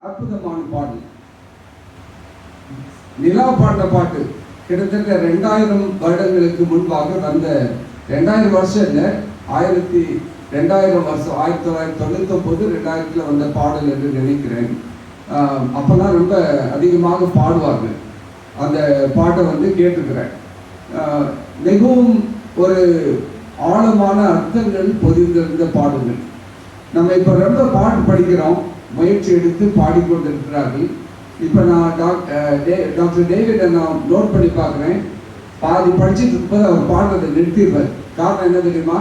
அற்புதமான பாடல். நிலா பாடின பாட்டு கிட்டத்தட்ட 2000 வருடங்களுக்கு முன்பாக வந்த 2000 வருஷம் இல்லை, 2000 வருஷம் 1999 2000 வந்த பாடல் என்று நினைக்கிறேன். அப்போல்லாம் ரொம்ப அதிகமாக பாடுவாங்க. அந்த பாட்டை கேட்டிருக்கிறேன். மிகவும் ஒரு ஆழமான அர்த்தங்கள் பொதிந்திருந்த பாடல்கள். நம்ம இப்போ ரொம்ப பாட்டு படிக்கிறோம், முயற்சி எடுத்து பாடிக்கொண்டிருக்கிறார்கள். இப்போ நான் டாக்டர் டேவிடை நான் நோட் பண்ணி பார்க்குறேன். பாதி படிச்சுட்டு இருக்கும்போது அவர் பாடுறதை நிறுத்திடுவார். காரணம் என்ன தெரியுமா?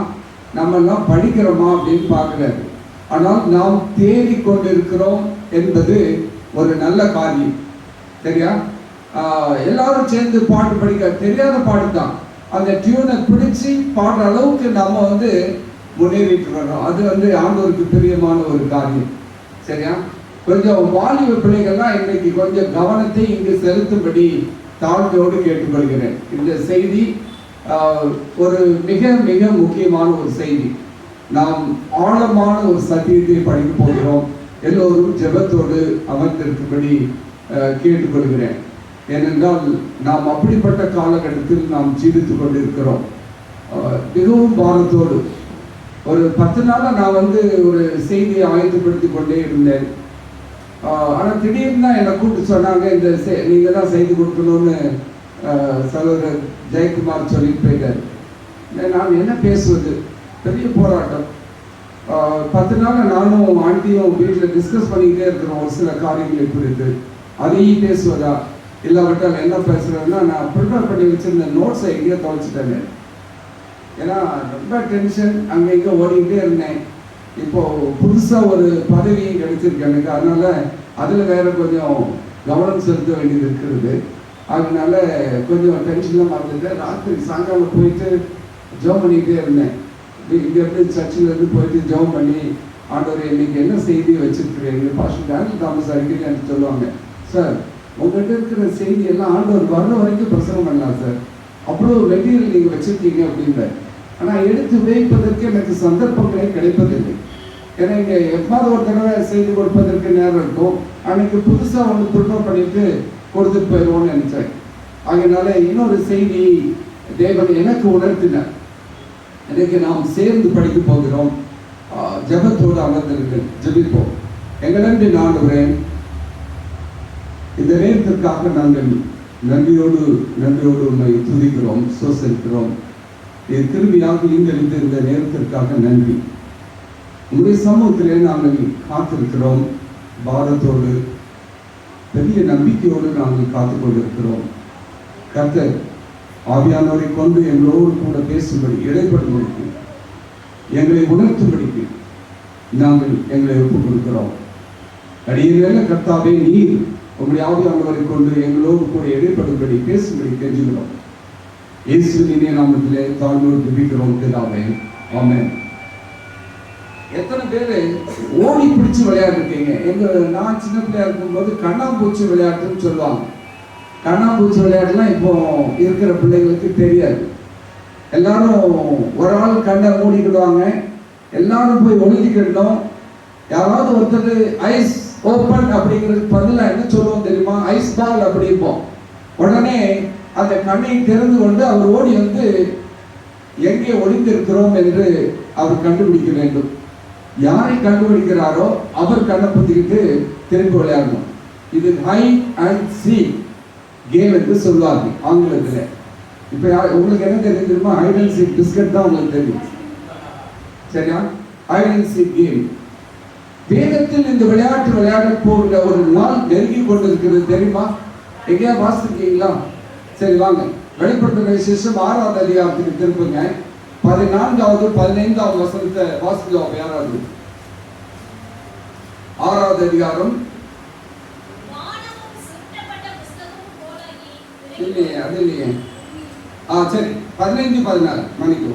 நம்மெல்லாம் படிக்கிறோமா அப்படின்னு பார்க்குறாரு. ஆனால் நாம் தேடிக்கொண்டிருக்கிறோம் என்பது ஒரு நல்ல காரியம். சரியா? எல்லாரும் சேர்ந்து பாட்டு படிக்க தெரியாத பாட்டு தான், அந்த டியூனை பிடிச்சி பாடுற அளவுக்கு நம்ம முன்னேறிட்டு வர்றோம். அது ஆண்டவருக்கு பிரியமான ஒரு காரியம். சரியா? கொஞ்சம் வாலிப பிள்ளைகள்லாம் இன்னைக்கு கொஞ்சம் கவனத்தை இங்கு செலுத்தும்படி தாழ்மையோடு கேட்டுக்கொள்கிறேன். இந்த செய்தி ஒரு மிக மிக முக்கியமான ஒரு செய்தி. நாம் ஆழமான ஒரு சத்தியத்தை படிக்க போகிறோம். எல்லோரும் ஜெபத்தோடு அமர்ந்திருக்கும்படி கேட்டுக்கொள்கிறேன். ஏனென்றால் நாம் அப்படிப்பட்ட காலகட்டத்தில் நாம் ஜீவித்து கொண்டிருக்கிறோம். மிகவும் பாரத்தோடு ஒரு 10 நாளாக நான் ஒரு செய்தியை ஆயத்தப்படுத்தி கொண்டே இருந்தேன். ஆனால் திடீர்னு தான் என்னை கூப்பிட்டு சொன்னாங்க, இந்த நீங்கள் தான் செய்து கொடுக்கணும்னு சகோதரர் ஜெயக்குமார் சொல்லிட்டு போயிட்டார். நான் என்ன பேசுவது, பெரிய போராட்டம். 10 நாளாக நானும் ஆண்டியும் வீட்டில் டிஸ்கஸ் பண்ணிக்கிட்டே இருக்கிறோம் ஒரு சில காரியங்களை குறித்து. அதையும் பேசுவதா இல்லாவிட்டால் என்ன பேசுகிறேன்னா, நான் ப்ரிப்பேர் பண்ணி வச்சுருந்த நோட்ஸை எங்கேயோ தொலைச்சிட்டேங்க. ஏன்னா ரொம்ப டென்ஷன், அங்கே இங்கே ஓடிக்கிட்டே இருந்தேன். இப்போது புதுசாக ஒரு பதவியும் கிடைச்சிருக்கு எனக்கு. அதனால் அதில் வேறு கொஞ்சம் கவனம் செலுத்த வேண்டியது இருக்கிறது. அதனால கொஞ்சம் டென்ஷனாக மறந்துட்டேன். ராத்திரி சாயங்காலம் போயிட்டு ஜெபம் பண்ணிக்கிட்டே இருந்தேன். இங்கேருந்து சர்ச்சிலேருந்து போயிட்டு ஜெபம் பண்ணி, ஆண்டவர் இன்னைக்கு என்ன செய்தி வச்சுருக்கிறீங்க? பாஸ்டர் டேனியல் தாமஸ் அடிக்கடி எனக்கு சொல்லுவாங்க, சார் உங்கள்கிட்ட இருக்கிற செய்தியெல்லாம் ஆண்டவர் வர்ற வரைக்கும் பிரசங்கம் பண்ணலாம் சார், அவ்வளோ மெட்டீரியல் நீங்கள் வச்சுருக்கீங்க அப்படின்ற. ஆனால் எடுத்து வைப்பதற்கு எனக்கு சந்தர்ப்பங்களே கிடைப்பதில்லை. ஏன்னா இங்கே எப்பாவது ஒரு தடவை செய்து கொடுப்பதற்கு நேரம் இருக்கும். அன்னைக்கு புதுசாக ப்ரிப்பேர் பண்ணிட்டு கொடுத்துட்டு போயிடுவோம்னு நினைச்சேன். அதனால இன்னொரு செய்தி தேவன் எனக்கு உணர்த்தினார். இன்னைக்கு நாம் சேர்ந்து படிக்க போகிறோம். ஜெபத்தோடு அமர்ந்திருங்கள், ஜெபிப்போம். எங்களன்று ஆண்டவரே, இந்த நேரத்திற்காக நாங்கள் நன்றியோடு உண்மை துதிக்கிறோம், சோசரிக்கிறோம். என் திரும்பியாக ஈந்தெழுந்த இந்த நேரத்திற்காக நன்றி. உங்களுடைய சமூகத்திலே நாங்கள் காத்திருக்கிறோம். பாரத்தோடு பெரிய நம்பிக்கையோடு நாங்கள் காத்து கொண்டிருக்கிறோம். கர்த்தர் ஆவியானவரை கொண்டு எங்களோடு கூட பேசும்படி, இடைப்படும்படிக்கு, எங்களை உணர்த்தும்படிக்கு நாங்கள் எங்களை ஒப்புக் கொடுக்கிறோம். அடியில கர்த்தாவே, நீர் உங்களுடைய ஆவியானவரை கொண்டு எங்களோடு கூட இடைப்படும்படி பேசும்படி கெஞ்சுகிறோம். இயேசுவின் இனிய நாமத்திலே தாழ்மையோடு ஜெபிக்கிறோம் பிதாவே, ஆமென். எத்தனை பேர் ஓடி பிடிச்சி விளையாடுறீங்க? நான் சின்ன பிள்ளையா இருக்கும்போது கண்ணாம்பூச்சி விளையாட்டுன்னு சொல்லுவாங்க. கண்ணாம்பூச்சி விளையாட்டுலாம் இப்போ இருக்கிற பிள்ளைங்களுக்கு தெரியாது. எல்லாரும் ஒரு ஆள் கண்ணை மூடிக்கிடுவாங்க, எல்லாரும் போய் ஒழுங்கிக்கிடணும். யாராவது ஒருத்தர் ஐஸ் ஓப்பன் அப்படிங்கிறதுக்கு பதிலாக என்ன சொல்லுவோம் தெரியுமா? ஐஸ் பால் அப்படிப்போம். உடனே அந்த கண்ணை திறந்து கொண்டு அவர் ஓடி எங்கே ஒளிந்திருக்கிறோம் என்று அவர் கண்டுபிடிக்க வேண்டும். யாரை கண்டுபிடிக்கிறாரோ அவர் கண்ணை பற்றிக்கிட்டு திரும்பி விளையாடணும். இது ஹைட் அண்ட் சீக் கேம் என்று சொல்வார்கள் ஆங்கிலத்தில். இப்போ உங்களுக்கு என்ன தெரியுமா? ஹைட் அண்ட் சீக் பிஸ்கட் தான் உங்களுக்கு தெரியும். சரியா? Hide and seek game. வேதத்தில் இந்த விளையாட்டு விளையாட போகிற ஒரு நாள் நெருங்கி கொண்டிருக்கிறது தெரியுமா? எங்கேயா வாசிக்கிறீங்களா? சரி வாங்க, வெளிப்படுத்துகிற விசேஷம் 6ஆவது அதிகாரத்துக்கு திருப்புங்க. 14வது 15வது வசனத்தை வாசிக்கலாம். யாராவது? 6வது அதிகாரம். இல்லையே, அது இல்லையே. சரி, 15 14 மணிக்கு.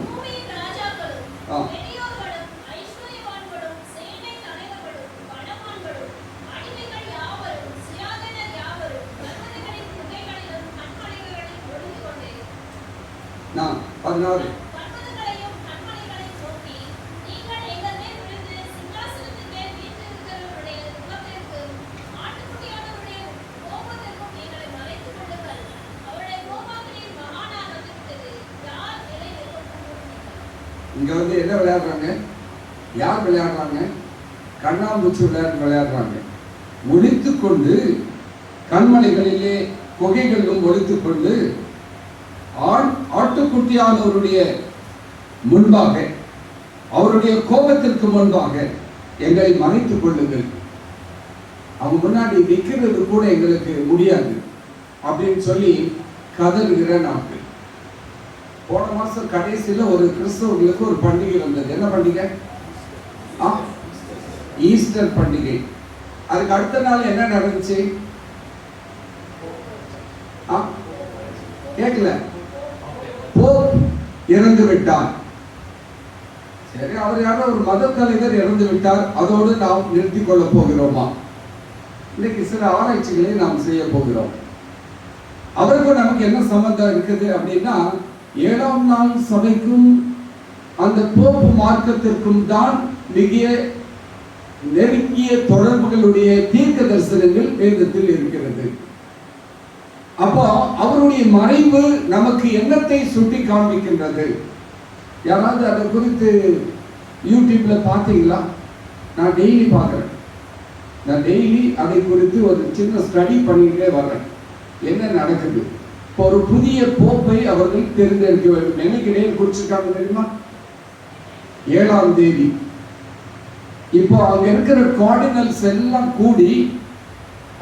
நான் 16 ஆண்டவருடைய இங்க வந்து என்ன விளையாடுறாங்க? யார் விளையாடுறாங்க? கண்ணாம்பூச்சி விளையாடுறாங்க. ஒளித்து கொண்டு கண்மலைகளிலே குகைகளிலும் ஒளித்து கொண்டு ஆட்டுக்குட்டியானவருடைய முன்பாக, அவருடைய கோபத்திற்கு முன்பாக எங்களை மறைத்துக் கொள்ளுங்கள். அவங்க முன்னாடி நிற்கிறது கூட எங்களுக்கு முடியாது அப்படின்னு சொல்லி கதறுகிற நாட்கள். போன மாசம் கடைசியில ஒரு கிறிஸ்தவர்களுக்கு ஒரு பண்டிகை வந்தது. என்ன பண்டிகை? ஈஸ்டர் பண்டிகை. அதுக்கு அடுத்த நாள் என்ன நடந்துச்சு? கேட்கல. போப் இறந்து விட்டார். சரி, அவர் யாரோ ஒரு மத தலைவர் இறந்து விட்டார், அதோடு நாம் நிறுத்திக் கொள்ள போகிறோமா? இன்னைக்கு சில ஆராய்ச்சிகளை நாம் செய்ய போகிறோம். அவருக்கும் நமக்கு என்ன சம்பந்தம் இருக்குது அப்படின்னா, 7ஆம் நாள் சபைக்கும் அந்த போப்பு மார்க்கத்திற்கும் தான் மிக நெருங்கிய தொடர்புகளுடைய தீர்க்க தரிசனங்கள் வேதத்தில் இருக்கிறது. அப்போ அவருடைய மறைவு நமக்கு என்னத்தை சுட்டி காண்பிக்கின்றது? யாராவது அதை குறித்து யூடியூப்ல பார்த்தீங்களா? நான் டெய்லி பார்க்குறேன். நான் டெய்லி அதை குறித்து ஒரு சின்ன ஸ்டடி பண்ணிக்கிட்டே வர்றேன். என்ன நடக்குது? இப்போ ஒரு புதிய போப்பை அவர்கள் தேர்ந்தெடுக்க வேண்டும். என்னைக்கு டேட் குறிச்சிருக்காங்க தெரியுமா? 7ஆம் தேதி. இப்போ அங்க இருக்கிற கார்டினல்ஸ் எல்லாம் கூடி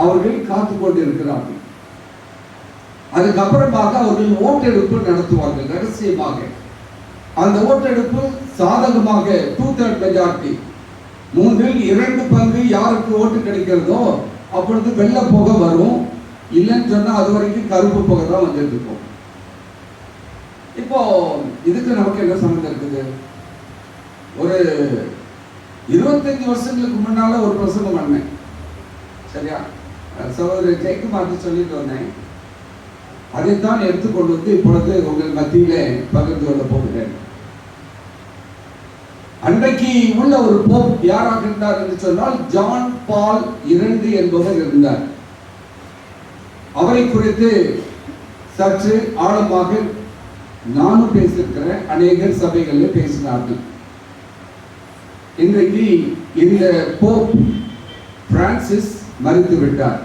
அவர்கள் காத்து கொண்டு இருக்கிறார்கள். அதுக்கப்புறமாக அவர்கள் ஓட்டெடுப்பு நடத்துவார்கள் ரகசியமாக. அந்த ஓட்டெடுப்பு சாதகமாக 2/3 மெஜாரிட்டி, 2/3 யாருக்கு ஓட்டு கிடைக்கிறதோ அப்பொழுது வெள்ளை புகை வரும். இல்லைன்னு சொன்னா அது வரைக்கும் கருப்பு புகை தான் வந்துட்டு இருக்கும். இப்போ இதுக்கு நமக்கு என்ன சம்பந்தம் இருக்குது? ஒரு 25 வருஷங்களுக்கு முன்னால ஒரு பிரசங்கம் பண்ணேன். சரியா? சகோதரர் ஜெயக்குமார் சொல்லிட்டு வந்தேன். அதைத்தான் எடுத்துக்கொண்டு வந்து இப்பொழுது உங்கள் மத்தியிலே பகிர்ந்து கொள்ள போகிறேன். அன்றைக்கு உள்ள ஒரு போப் யாராக இருந்தார் என்று சொன்னால் ஜான் பால் II என்பவர் இருந்தார். அவரை குறித்து சற்று ஆழமாக நானும் பேசியிருக்கிறேன். அநேகர் சபைகளில் பேசினார்கள். இன்றைக்கு இந்த போப் பிரான்சிஸ் மரித்து விட்டார்.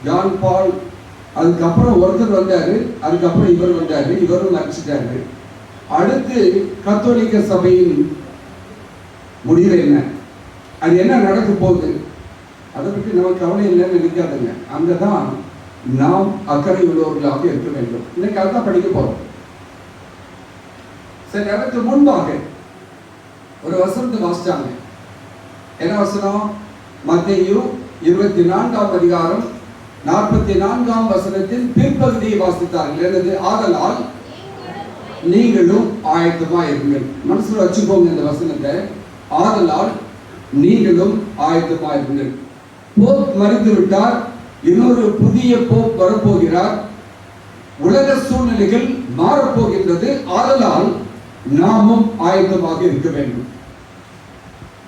ஜான் பால், அதுக்கப்புறம் ஒருத்தர் வந்தாரு, அதுக்கப்புறம் இவர் வந்தாரு, இவரும் மரிச்சிட்டாரு. அடுத்து கத்தோலிக்க சபையின் முடிவு என்ன? அது என்ன நடக்க போகுது? அதை பற்றி நமக்கு கவலை இல்லைன்னு நினைக்காதுங்க. அங்கதான் நாம் அக்கறை உள்ளவர்களாக இருக்க வேண்டும். இன்னைக்கு அதுதான் படிக்க போறோம். சரி, அதற்கு முன்பாக ஒரு வசனத்தை வாசிச்சாங்க. என்ன வசனம்? மத்தேயு 24ஆம் அதிகாரம் 44ஆம் வசனத்தின் பிற்பகுதியை வாசித்தார்கள். என்னது? ஆதலால் நீங்களும் ஆயத்தமா இருங்கள். மனசுல வச்சுக்கோங்க இந்த வசனத்தை. ஆதலால் நீங்களும் ஆயத்தமா இருங்கள். போப் மறித்து விட்டார், இன்னொரு புதிய போப் வரப்போகிறார். உலக சூழ்நிலைகள் மாறப்போகின்றது. ஆதலால் நாமும் ஆயத்தமாக இருக்க வேண்டும்.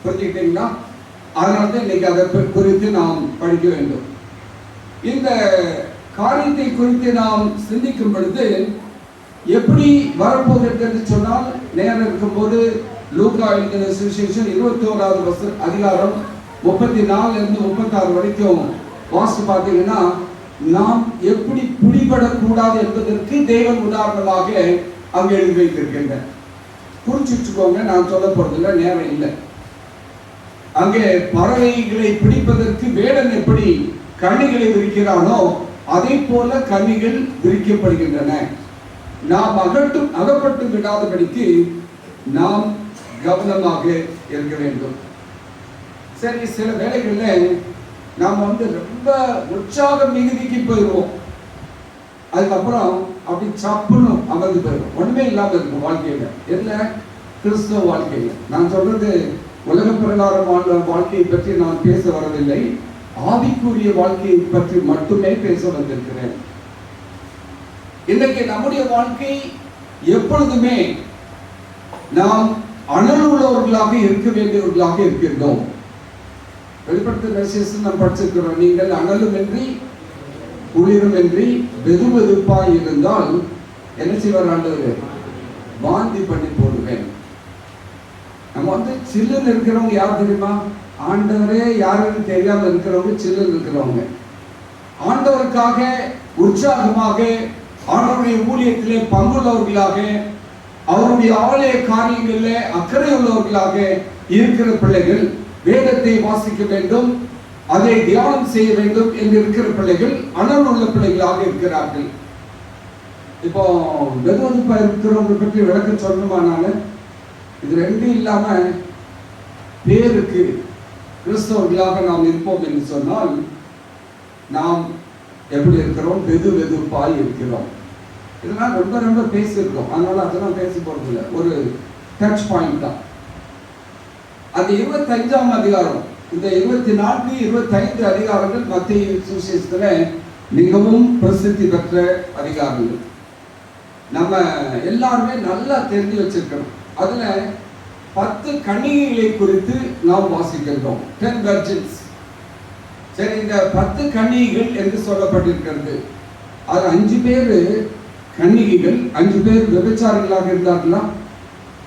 புரிஞ்சுக்கிட்டீங்களா? அதனால்தான் இன்னைக்கு அதை குறித்து நாம் படிக்க வேண்டும். இந்த காரியத்தை குறித்து நாம் சிந்திக்கும் பொழுது எப்படி வரப்போகிறது என்று சொன்னால், நேரம் இருக்கும்போது லூக்கா எழுதின சுவிசேஷம் 21ஆவது அதிகாரம் 34 இருந்து 36 வரைக்கும் வாசித்து பார்த்தீங்கன்னா, நாம் எப்படி பிடிபடக்கூடாது என்பதற்கு தேவன் உதாரணமாக அங்கு எழுதி வைத்திருக்கின்ற. குறிச்சுக்கோங்க, நான் சொல்ல போறதில்லை, நேரம் இல்லை. அங்கே பறவைகளை பிடிப்பதற்கு வேடன் எப்படி கண்ணிகளை விரிக்கிறானோ அதே போல கண்ணிகள் விரிக்கப்படுகின்றன. நாம் அகப்பட்டு விடாதபடிக்கு நாம் கவனமாக இருக்க வேண்டும். சரி, சில வேளைகளில் நாம் ரொம்ப உற்சாக மிகுதிக்கு போயிடுவோம். அதுக்கப்புறம் அப்படி சப்புன்னு அமர்ந்து போயிடும். ஒண்ணுமே இல்லாமல் இருக்கும் வாழ்க்கையில. என்ன? கிறிஸ்தவ வாழ்க்கையில. நான் சொல்றது உலக பிரகாரமான வாழ்க்கையை பற்றி நான் பேச வரவில்லை. ஆவிக்குரிய வாழ்க்கையை பற்றி மட்டுமே பேச வந்திருக்கிறேன். இன்னைக்கு நம்முடைய வாழ்க்கை எப்பொழுதுமே நாம் அனல் உள்ளவர்களாக இருக்க வேண்டியவர்களாக இருக்கின்றோம். வெளிப்படுத்த விசேஷம் நாம் படிச்சிருக்கிறோம். நீங்கள் அனலுமின்றி குளிருமின்றி வெதுவெதுப்பாய் இருந்தால் என்ன செய்வார் ஆண்டவர்? வாந்தி பண்ணி போடுவேன். நம்ம சில்லுன்னு இருக்கிறவங்க யார் தெரியுமா? ஆண்டவரே யாருன்னு தெரியாம இருக்கிறவங்க சில்லுன்னு இருக்கிறவங்க. ஆண்டவருக்காக உற்சாகமாக ஆண்டவருடைய ஊழியத்திலே பங்குள்ளவர்களாக அவருடைய ஆலய காரியங்களிலே அக்கறை உள்ளவர்களாக இருக்கிற பிள்ளைகள், வேதத்தை வாசிக்க வேண்டும், அதை தியானம் செய்ய வேண்டும் என்று இருக்கிற பிள்ளைகள் அனல் உள்ள பிள்ளைகளாக இருக்கிறார்கள். இப்போ வெதுவெதுப்பா இருக்கிறவங்க பற்றி விளக்க சொல்லணுமானால இது ரெண்டும் இல்லாம பேருக்கு கிறிஸ்தவர்களாக நாம் இருப்போம் என்று சொன்னால் நாம் எப்படி இருக்கிறோம்? வெதுவெதுப்பாய் இருக்கிறோம். இதெல்லாம் ரொம்ப ரொம்ப பேசியிருக்கோம், அதனால அதெல்லாம் பேசி போறது இல்லை. ஒரு டச் பாயிண்ட் தான் அது. 25ஆம் அதிகாரம், இந்த 24, 25 அதிகாரங்கள் மத்திய சுவிசேஷத்துல மிகவும் பிரசித்தி பெற்ற அதிகாரங்கள். நம்ம எல்லாருமே நல்லா தெரிஞ்சு வச்சிருக்கணும். அதுல 10 கன்னிகைகளை குறித்து நாம் வாசிக்கின்றோம். 10 virgins. சரி, இந்த 10 கன்னிகைகள் என்று சொல்லப்பட்டிருக்கிறது. அது 5 பேர் கன்னிகைகள், 5 பேர் விபச்சாரிகளாக இருந்தார்களா?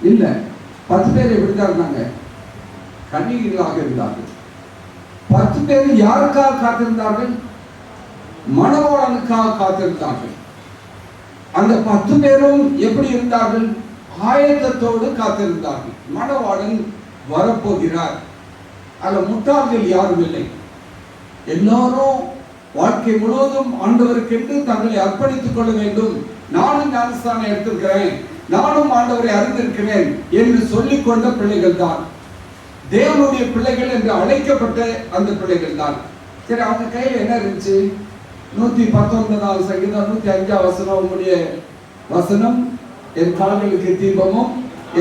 இல்ல. 10 பேர் எப்படிதான் இருந்தாங்க? கன்னிகைகளாக இருந்தார்கள். 10 பேர் யாருக்காக காத்திருந்தார்கள்? மணவாளனுக்காக காத்திருந்தார்கள். அந்த 10 பேரும் எப்படி இருந்தார்கள்? ஆயத்தத்தோடு காத்திருந்தார்கள். மணவாளன் வரப்போகிறார். அதுல முட்டாள்கள் யாரும் இல்லை. எல்லாரும் வாழ்க்கை முழுவதும் ஆண்டவருக்கென்று தங்களை அர்ப்பணித்துக் கொள்ள வேண்டும். நானும் ஞானஸ்தானம் எடுத்திருக்கிறேன், நானும் ஆண்டவரை அறிந்திருக்கிறேன் என்று சொல்லிக் கொண்ட பிள்ளைகள் தான் தேவனுடைய பிள்ளைகள் என்று அழைக்கப்பட்ட அந்த பிள்ளைகள் தான். சரி, அவங்க கையில் என்ன இருந்துச்சு? 119 சங்கீதம் 105 வசனம், உங்களுடைய வசனம் என் கால்களுக்கு தீபமும்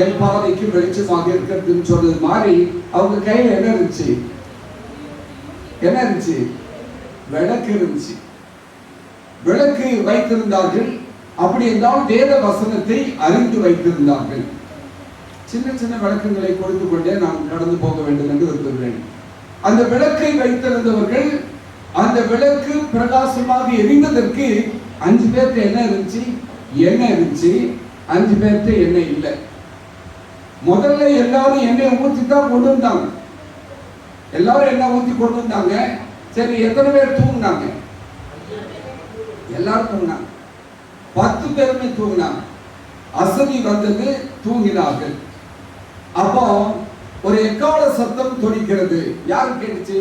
என் பாதைக்கு வெளிச்சமாக இருக்கிறதுன்னு சொல்றது மாதிரி அவங்க கையில் என்ன இருந்துச்சு? என்ன இருந்துச்சு? விளக்கு இருந்துச்சு. விளக்கு வைத்திருந்தார்கள். அப்படி என்றால் வேத வசனத்தை அறிந்து வைத்திருந்தார்கள். சின்ன சின்ன விளக்குகளை கொடுத்து கொண்டே நாம் கடந்து போக வேண்டும் என்று விரும்புகிறேன். அந்த விளக்கை வைத்திருந்தவர்கள், அந்த விளக்கு பிரகாசமாக எரிந்ததற்கு 5 பேர்கிட்ட என்ன இருந்துச்சு? எண்ணெய் இருந்துச்சு. 5 பேர்கிட்ட எண்ணெய் இல்லை. முதல்ல எல்லாரும் எண்ணெய் ஊற்றி தான் கொண்டு வந்தாங்க. எல்லாரும் எண்ணெய் ஊற்றி கொண்டு வந்தாங்க. சரி, எத்தனை பேர் தூங்கினாங்க? எல்லாரும் தூங்கினாங்க. 10 பேருமே தூங்கினாங்க. அசதி வந்தது, தூங்கினார்கள். அப்போ ஒரு எக்கால சத்தம் துணிக்கிறது. யாரு கேட்டுச்சு?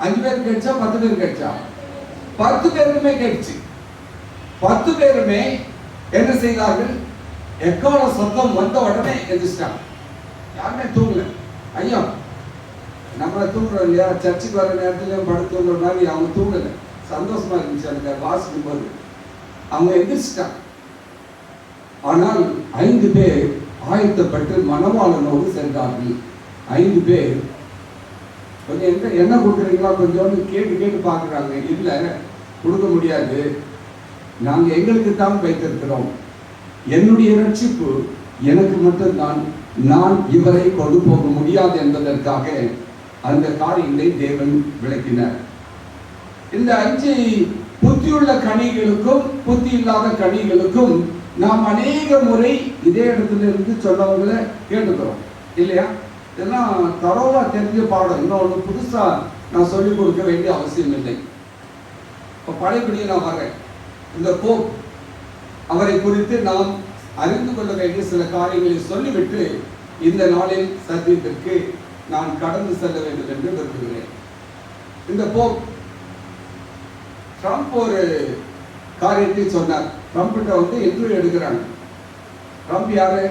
5 பேர் கேட்டுச்சா 10 பேர் கேட்டுச்சா? 10 பேருமே கேட்டுச்சு. 10 பேருமே என்ன செய்தார்கள்? எக்கால சத்தம் வந்த உடனே எந்திரிச்சிட்டாங்க. யாருமே தூங்கல. ஐயா, நம்மளை தூங்குறோம் இல்லையா? சர்ச்சுக்கு வர நேரத்துல படுத்து தூங்குற மாதிரி அவங்க தூங்கல. சந்தோஷமா இருந்துச்சு அந்த வாசிக்கும் போது. அவங்க எந்திரிச்சிட்டாங்க. ஆனால் 5 பேர் ஆயத்தப்பட்டு மணவாளனோடு சென்றார்கள். 5 பேர் கொஞ்சம் என்ன கொடுக்குறீங்களா கொஞ்சோன்னு கேட்டு பார்க்குறாங்க. இல்லை, கொடுக்க முடியாது, நாங்கள் எங்களுக்கு தான் வைத்திருக்கிறோம். என்னுடைய ரட்சிப்பு எனக்கு மட்டும்தான், நான் இவரை கொண்டு போக முடியாது என்பதற்காக அந்த காரியங்களை தேவன் விளக்கினார். இந்த 5 புத்தியுள்ள கனிகளுக்கும் புத்தி இல்லாத கனிகளுக்கும் நாம் அநேக முறை இதே இடத்துல இருந்து சொன்னவங்களை கேட்டுக்கிறோம் இல்லையா? இதெல்லாம் தரோவா தெரிஞ்ச பாடம். இன்னொன்று புதுசா நான் சொல்லிக் கொடுக்க வேண்டிய அவசியம் இல்லை. இப்போ பழையபடியே நான் வரேன். இந்த போப் அவரை குறித்து நாம் அறிந்து கொள்ள வேண்டிய சில காரியங்களை சொல்லிவிட்டு இந்த நாளில் சத்தியத்திற்கு நான் கடந்து செல்ல வேண்டும் என்று விரும்புகிறேன். இந்த போப் ட்ரம்ப் ஒரு காரியத்தை சொன்னார். ட்ரம்ப்கிட்ட இன்டர்வியூ எடுக்கிறாங்க. ட்ரம்ப் யாரு?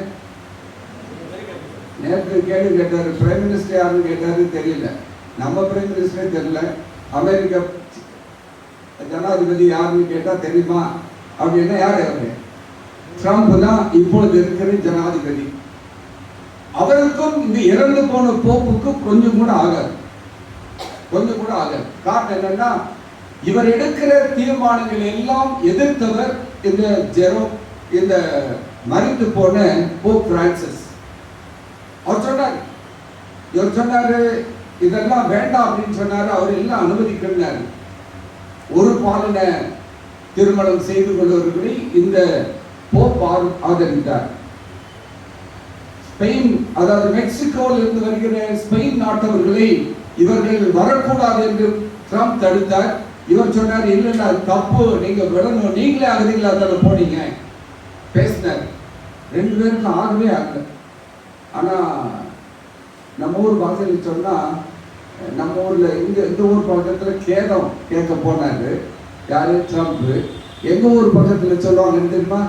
நேற்று கேள்வி கேட்டாரு. பிரைம் மினிஸ்டர் யாருன்னு கேட்டாரு, தெரியல. நம்ம பிரைம் மினிஸ்டரே தெரியல. அமெரிக்க ஜனாதிபதி யாருன்னு கேட்டா தெரியுமா அப்படின்னா யாரு? அவரு ட்ரம்ப் தான் இப்பொழுது இருக்கிற ஜனாதிபதி. அவருக்கும் இந்த இறந்து போன போப்புக்கும் கொஞ்சம் கூட ஆகாது. காரணம் என்னன்னா, இவர் எடுக்கிற தீர்மானங்கள் எல்லாம் எதிர்த்தவர் இந்த மறைந்து போன போப் பிரான்சிஸ். இவர் சொன்னாரு இதெல்லாம் வேண்டாம் அப்படின்னு சொன்னாரு. அவர் எல்லாம் அனுமதிக்கிறாரு. ஒரு பாலின திருமணம் செய்து கொள்வர்களை இந்த போப் ஆதரித்தார். ஸ்பெயின், அதாவது மெக்சிகோவில் இருந்து வருகிற ஸ்பெயின் நாட்டவர்களை இவர்கள் வரக்கூடாது என்று ட்ரம்ப் தடுத்தார். இவர் சொன்னார், இல்லை அது தப்பு, நீங்க விடணும், நீங்களே அகதிகள் அதில் போனீங்க பேசினார். ரெண்டு பேருக்கு ஆகவே ஆகல. ஆனா நம்ம ஊர் பாஷையில் சொன்னா, நம்ம ஊர்ல இந்த ஊர் பக்கத்துல கேதம் கேட்க போனாரு யாரு, ட்ரம்ப். எங்க ஊர் பக்கத்துல சொல்லுவாங்க தெரியுமா,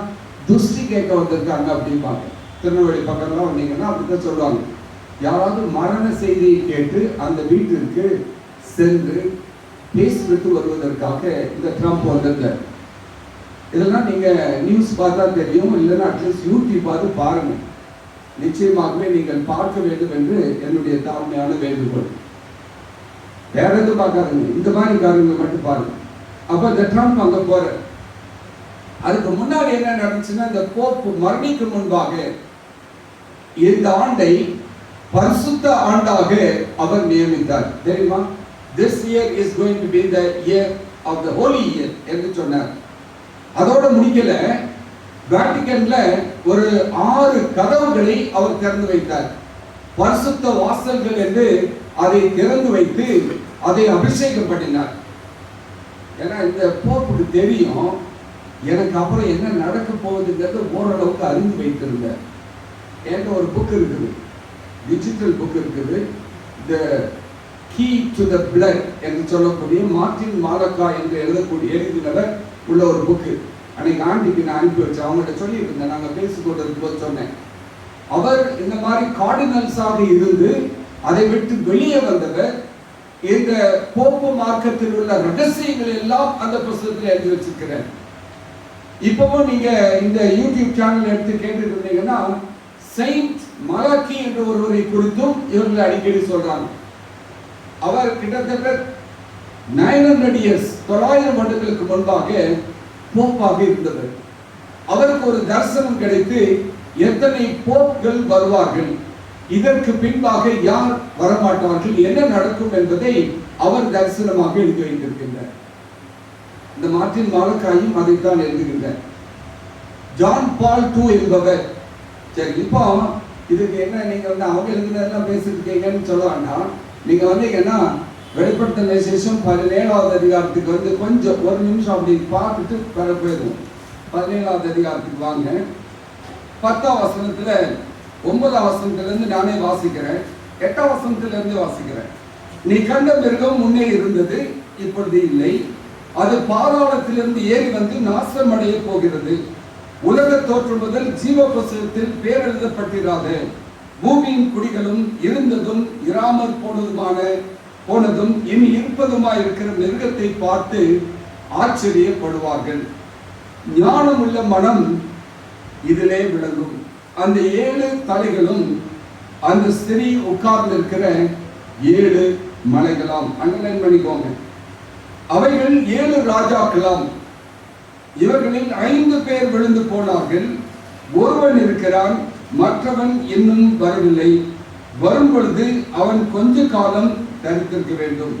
துஷ்டி கேட்க வந்திருக்காங்க அப்படிம்பாங்க. திருநெல்வேலி பக்கம்லாம் வந்தீங்கன்னா அப்படித்தான் சொல்லுவாங்க. யாராவது மரண செய்தியை கேட்டு அந்த வீட்டிற்கு சென்று பேசிவிட்டு வருவதற்காக இந்த ட்ரம்ப் வந்திருந்தார். இதெல்லாம் நீங்க நியூஸ் பார்த்தா தெரியும், இல்லைன்னா அட்லீஸ்ட் யூடியூப் பார்த்து பாருங்க. நிச்சயமாகவே நீங்கள் பார்க்க வேண்டும் என்று என்னுடைய தாழ்மையான வேண்டுகோள். வேற எதுவும் பார்க்காதுங்க, இந்த மாதிரி காரியங்களை மட்டும் பாருங்க. அப்ப இந்த ட்ரம்ப் அங்க போற, அதுக்கு முன்னாடி என்ன நடந்துச்சுன்னா, இந்த போப்பு மரணிக்கும் முன்பாக இந்த ஆண்டை பரிசுத்த ஆண்டாக அவர் நியமித்தார். தெரியுமா? This year is going to be the year of the holy year என்று சொன்னார். அதோட முடிக்கல, வேட்டிகன்ல ஒரு 6 கதவுகளை அவர் திறந்து வைத்தார். பரிசுத்த வாசல்கள் என்று அதை திறந்து வைத்து அதை அபிஷேகம் பண்ணினார். ஏன்னா இந்த போப்புக்கு தெரியும், எனக்கு அப்புறம் என்ன நடக்க போகுதுங்கிறது ஓரளவுக்கு அறிந்து வைத்திருந்தார். என்கிட்ட ஒரு புக் இருக்குது, டிஜிட்டல் புக் இருக்குது, the key to the blood என்று சொல்லக்கூடிய மார்ட்டின் மாலக்கா என்று எழுதினவர் உள்ள ஒரு புக்கு. அன்னைக்கு ஆண்டிக்கு நான் அனுப்பி வச்சேன், அவங்கள்ட்ட சொல்லிட்டு இருந்தேன், நாங்கள் பேசிக்கொண்டு இருக்கும்போது சொன்னேன். அவர் இந்த மாதிரி கார்டினல்ஸாக இருந்து அதை விட்டு வெளியே வந்தவர். இந்த போப்பு மார்க்கத்தில் உள்ள ரகசியங்கள் எல்லாம் அந்த புத்தகத்தில் எழுதி வச்சிருக்கிறார். இப்பவும் நீங்க இந்த யூடியூப் சேனல் எடுத்து கேட்டுட்டு இருந்தீங்கன்னா, செயின்ட் மலாக்கி என்ற ஒருவரை குறித்தும் இவர்கள் அடிக்கடி சொல்றாங்க. அவர் கிட்டத்தட்ட 900 years 900 வருடங்களுக்கு முன்பாக போப்பாக இருந்தவர். அவருக்கு ஒரு தரிசனம் கிடைத்து, எத்தனை போப்கள் வருவார்கள், இதற்கு பின்பாக யார் வரமாட்டார்கள், என்ன நடக்கும் என்பதை அவர் தரிசனமாக எழுதி வைத்திருக்கின்றார். இந்த மார்ட்டின் மாலக்காயும் அதைத்தான் எழுதுகின்றார். ஜான் பால் II என்பவர். சரி, இப்போ இதுக்கு என்ன, நீங்க அவங்க எழுதினதெல்லாம் பேசிருக்கீங்கன்னு சொல்ல வேண்டாம். நீங்க வந்தீங்கன்னா வெளிப்படுத்தின விசேஷம் 17வது அதிகாரத்துக்கு கொஞ்சம் ஒரு நிமிஷம் அப்படி பார்த்துட்டு போயிடுவோம். 17வது அதிகாரத்துக்கு வாங்க. 10ஆம் வசனத்துல 9ஆம் வசனத்திலிருந்து நானே வாசிக்கிறேன், 8ஆம் வசனத்திலிருந்து வாசிக்கிறேன். நீ கண்ட மிருகம் முன்னே இருந்தது, இப்பொழுது இல்லை. அது பாதாளத்திலிருந்து ஏறி வந்து நாசமடைய போகிறது. உலக தோற்றம் முதல் ஜீவ புத்தகத்தில் பேர் எழுதப்பட்டிராத பூமியின் குடிகளும் இருந்ததும் இராமற் போனதும் இனி இருப்பதுமாய் இருக்கிற மிருகத்தை பார்த்து ஆச்சரியப்படுவார்கள். ஞானமுள்ள மனம் இதிலே விளங்கும். அந்த 7 தலைகளும் அந்த ஸ்திரீ உட்கார்ந்து இருக்கிற 7 மலைகளாம். அண்டர்லைன் பண்ணிக்கோங்க. அவைகள் 7 ராஜாக்களாம். இவர்களில் 5 பேர் விழுந்து போனார்கள். ஒருவன் இருக்கிறான், மற்றவன் இன்னும் வரவில்லை. வரும் பொழுது அவன் கொஞ்ச காலம் தரித்திருக்க வேண்டும்.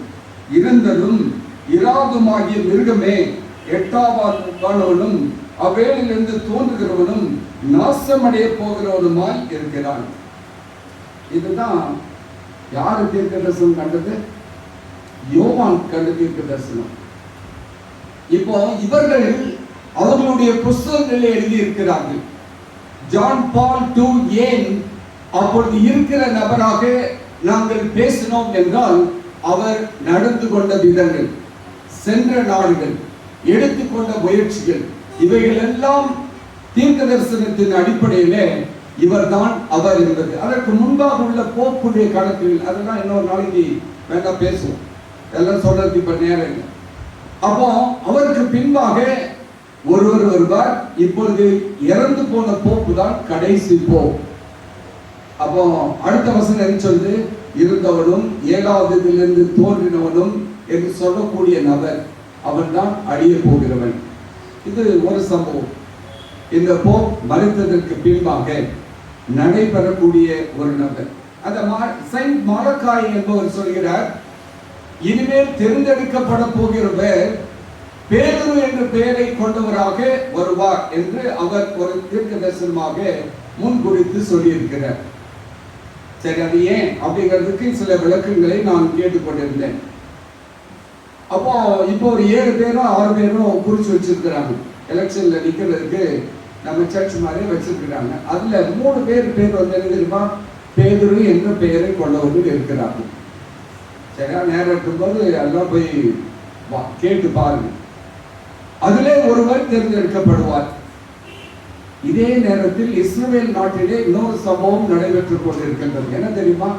இருந்ததும் இராதுமாகிய மிருகமே 8ஆவானவனும் அவ்வேளிலிருந்து தோன்றுகிறவனும் நாசமடைய போகிறவனுமாய் இருக்கிறான். இதுதான் யாரு தீர்க்க தரிசனம் கண்டது? யோவான் கண்டு தீர்க்க தரிசனம். இப்போ இவர்கள் அவர்களுடைய புஸ்தகங்களில் எழுதி இருக்கிறார்கள். ஜான் பால் II ஏன் அப்பொழுது இருக்கிற நபராக நாங்கள் பேசினோம் என்றால், அவர் நடந்து கொண்ட விதங்கள், சென்ற நாடுகள், எடுத்துக்கொண்ட முயற்சிகள், இவைகள் எல்லாம் தீர்க்க தரிசனத்தின் அடிப்படையிலே இவர்தான் அவர் என்பது. அதற்கு முன்பாக உள்ள போப்புடைய கணக்குகள், அதெல்லாம் இன்னொரு நாளைக்கு வேண்டாம் பேசுவோம், எல்லாம் சொல்றதுக்கு இப்ப நேரம் இல்லை. அப்போ அவருக்கு பின்பாக ஒருவர் வருவார். இப்பொழுது இறந்து போன போப்பு தான் கடைசி போப். அப்போ அடுத்த வசனம் என்ன சொல்லுது? இருந்தவனும் 7ஆவதிலிருந்து தோன்றினவனும் என்று சொல்லக்கூடிய நபர், அவன் தான் அழிய போகிறவன். இது ஒரு சம்பவம். இந்த போப் மரித்ததற்கு பின்பாக நடைபெறக்கூடிய ஒரு நபர். அந்த செயின்ட் மாலக்காய் என்பவர் சொல்கிறார், இனிமேல் தேர்ந்தெடுக்கப்பட போகிறவர் பேதுரு என்ற பெயரை கொண்டவராக வருவார் என்று அவர் ஒரு தீர்க்க தரிசனமாக முன்குறித்து சொல்லியிருக்கிறார். சரி, அது ஏன் அப்படிங்கிறதுக்கு சில விளக்கங்களை நான் கேட்டுக்கொண்டிருந்தேன். அப்போ இப்போ ஒரு 7 பேரும் 6 பேரும் குறிச்சு வச்சிருக்கிறாங்க. எலெக்ஷன்ல நிக்கிறதுக்கு நம்ம சர்ச் மாதிரி வச்சிருக்கிறாங்க. அதுல 3 பேர் வந்து என்ன தெரியுமா, பேதுரு என்ற பெயரை கொண்டவர்கள் இருக்கிறார்கள். சரியா, நேரம் இருக்கும்போது எல்லாம் போய் கேட்டு பாருங்க. அதிலே ஒருவர் தேர்ந்தெடுக்கப்படுவார். இதே நேரத்தில் இஸ்ரவேல் நாட்டிலே இன்னொரு சம்பவம் நடைபெற்றுக் கொண்டிருக்கின்றது. என்ன தெரியுமா,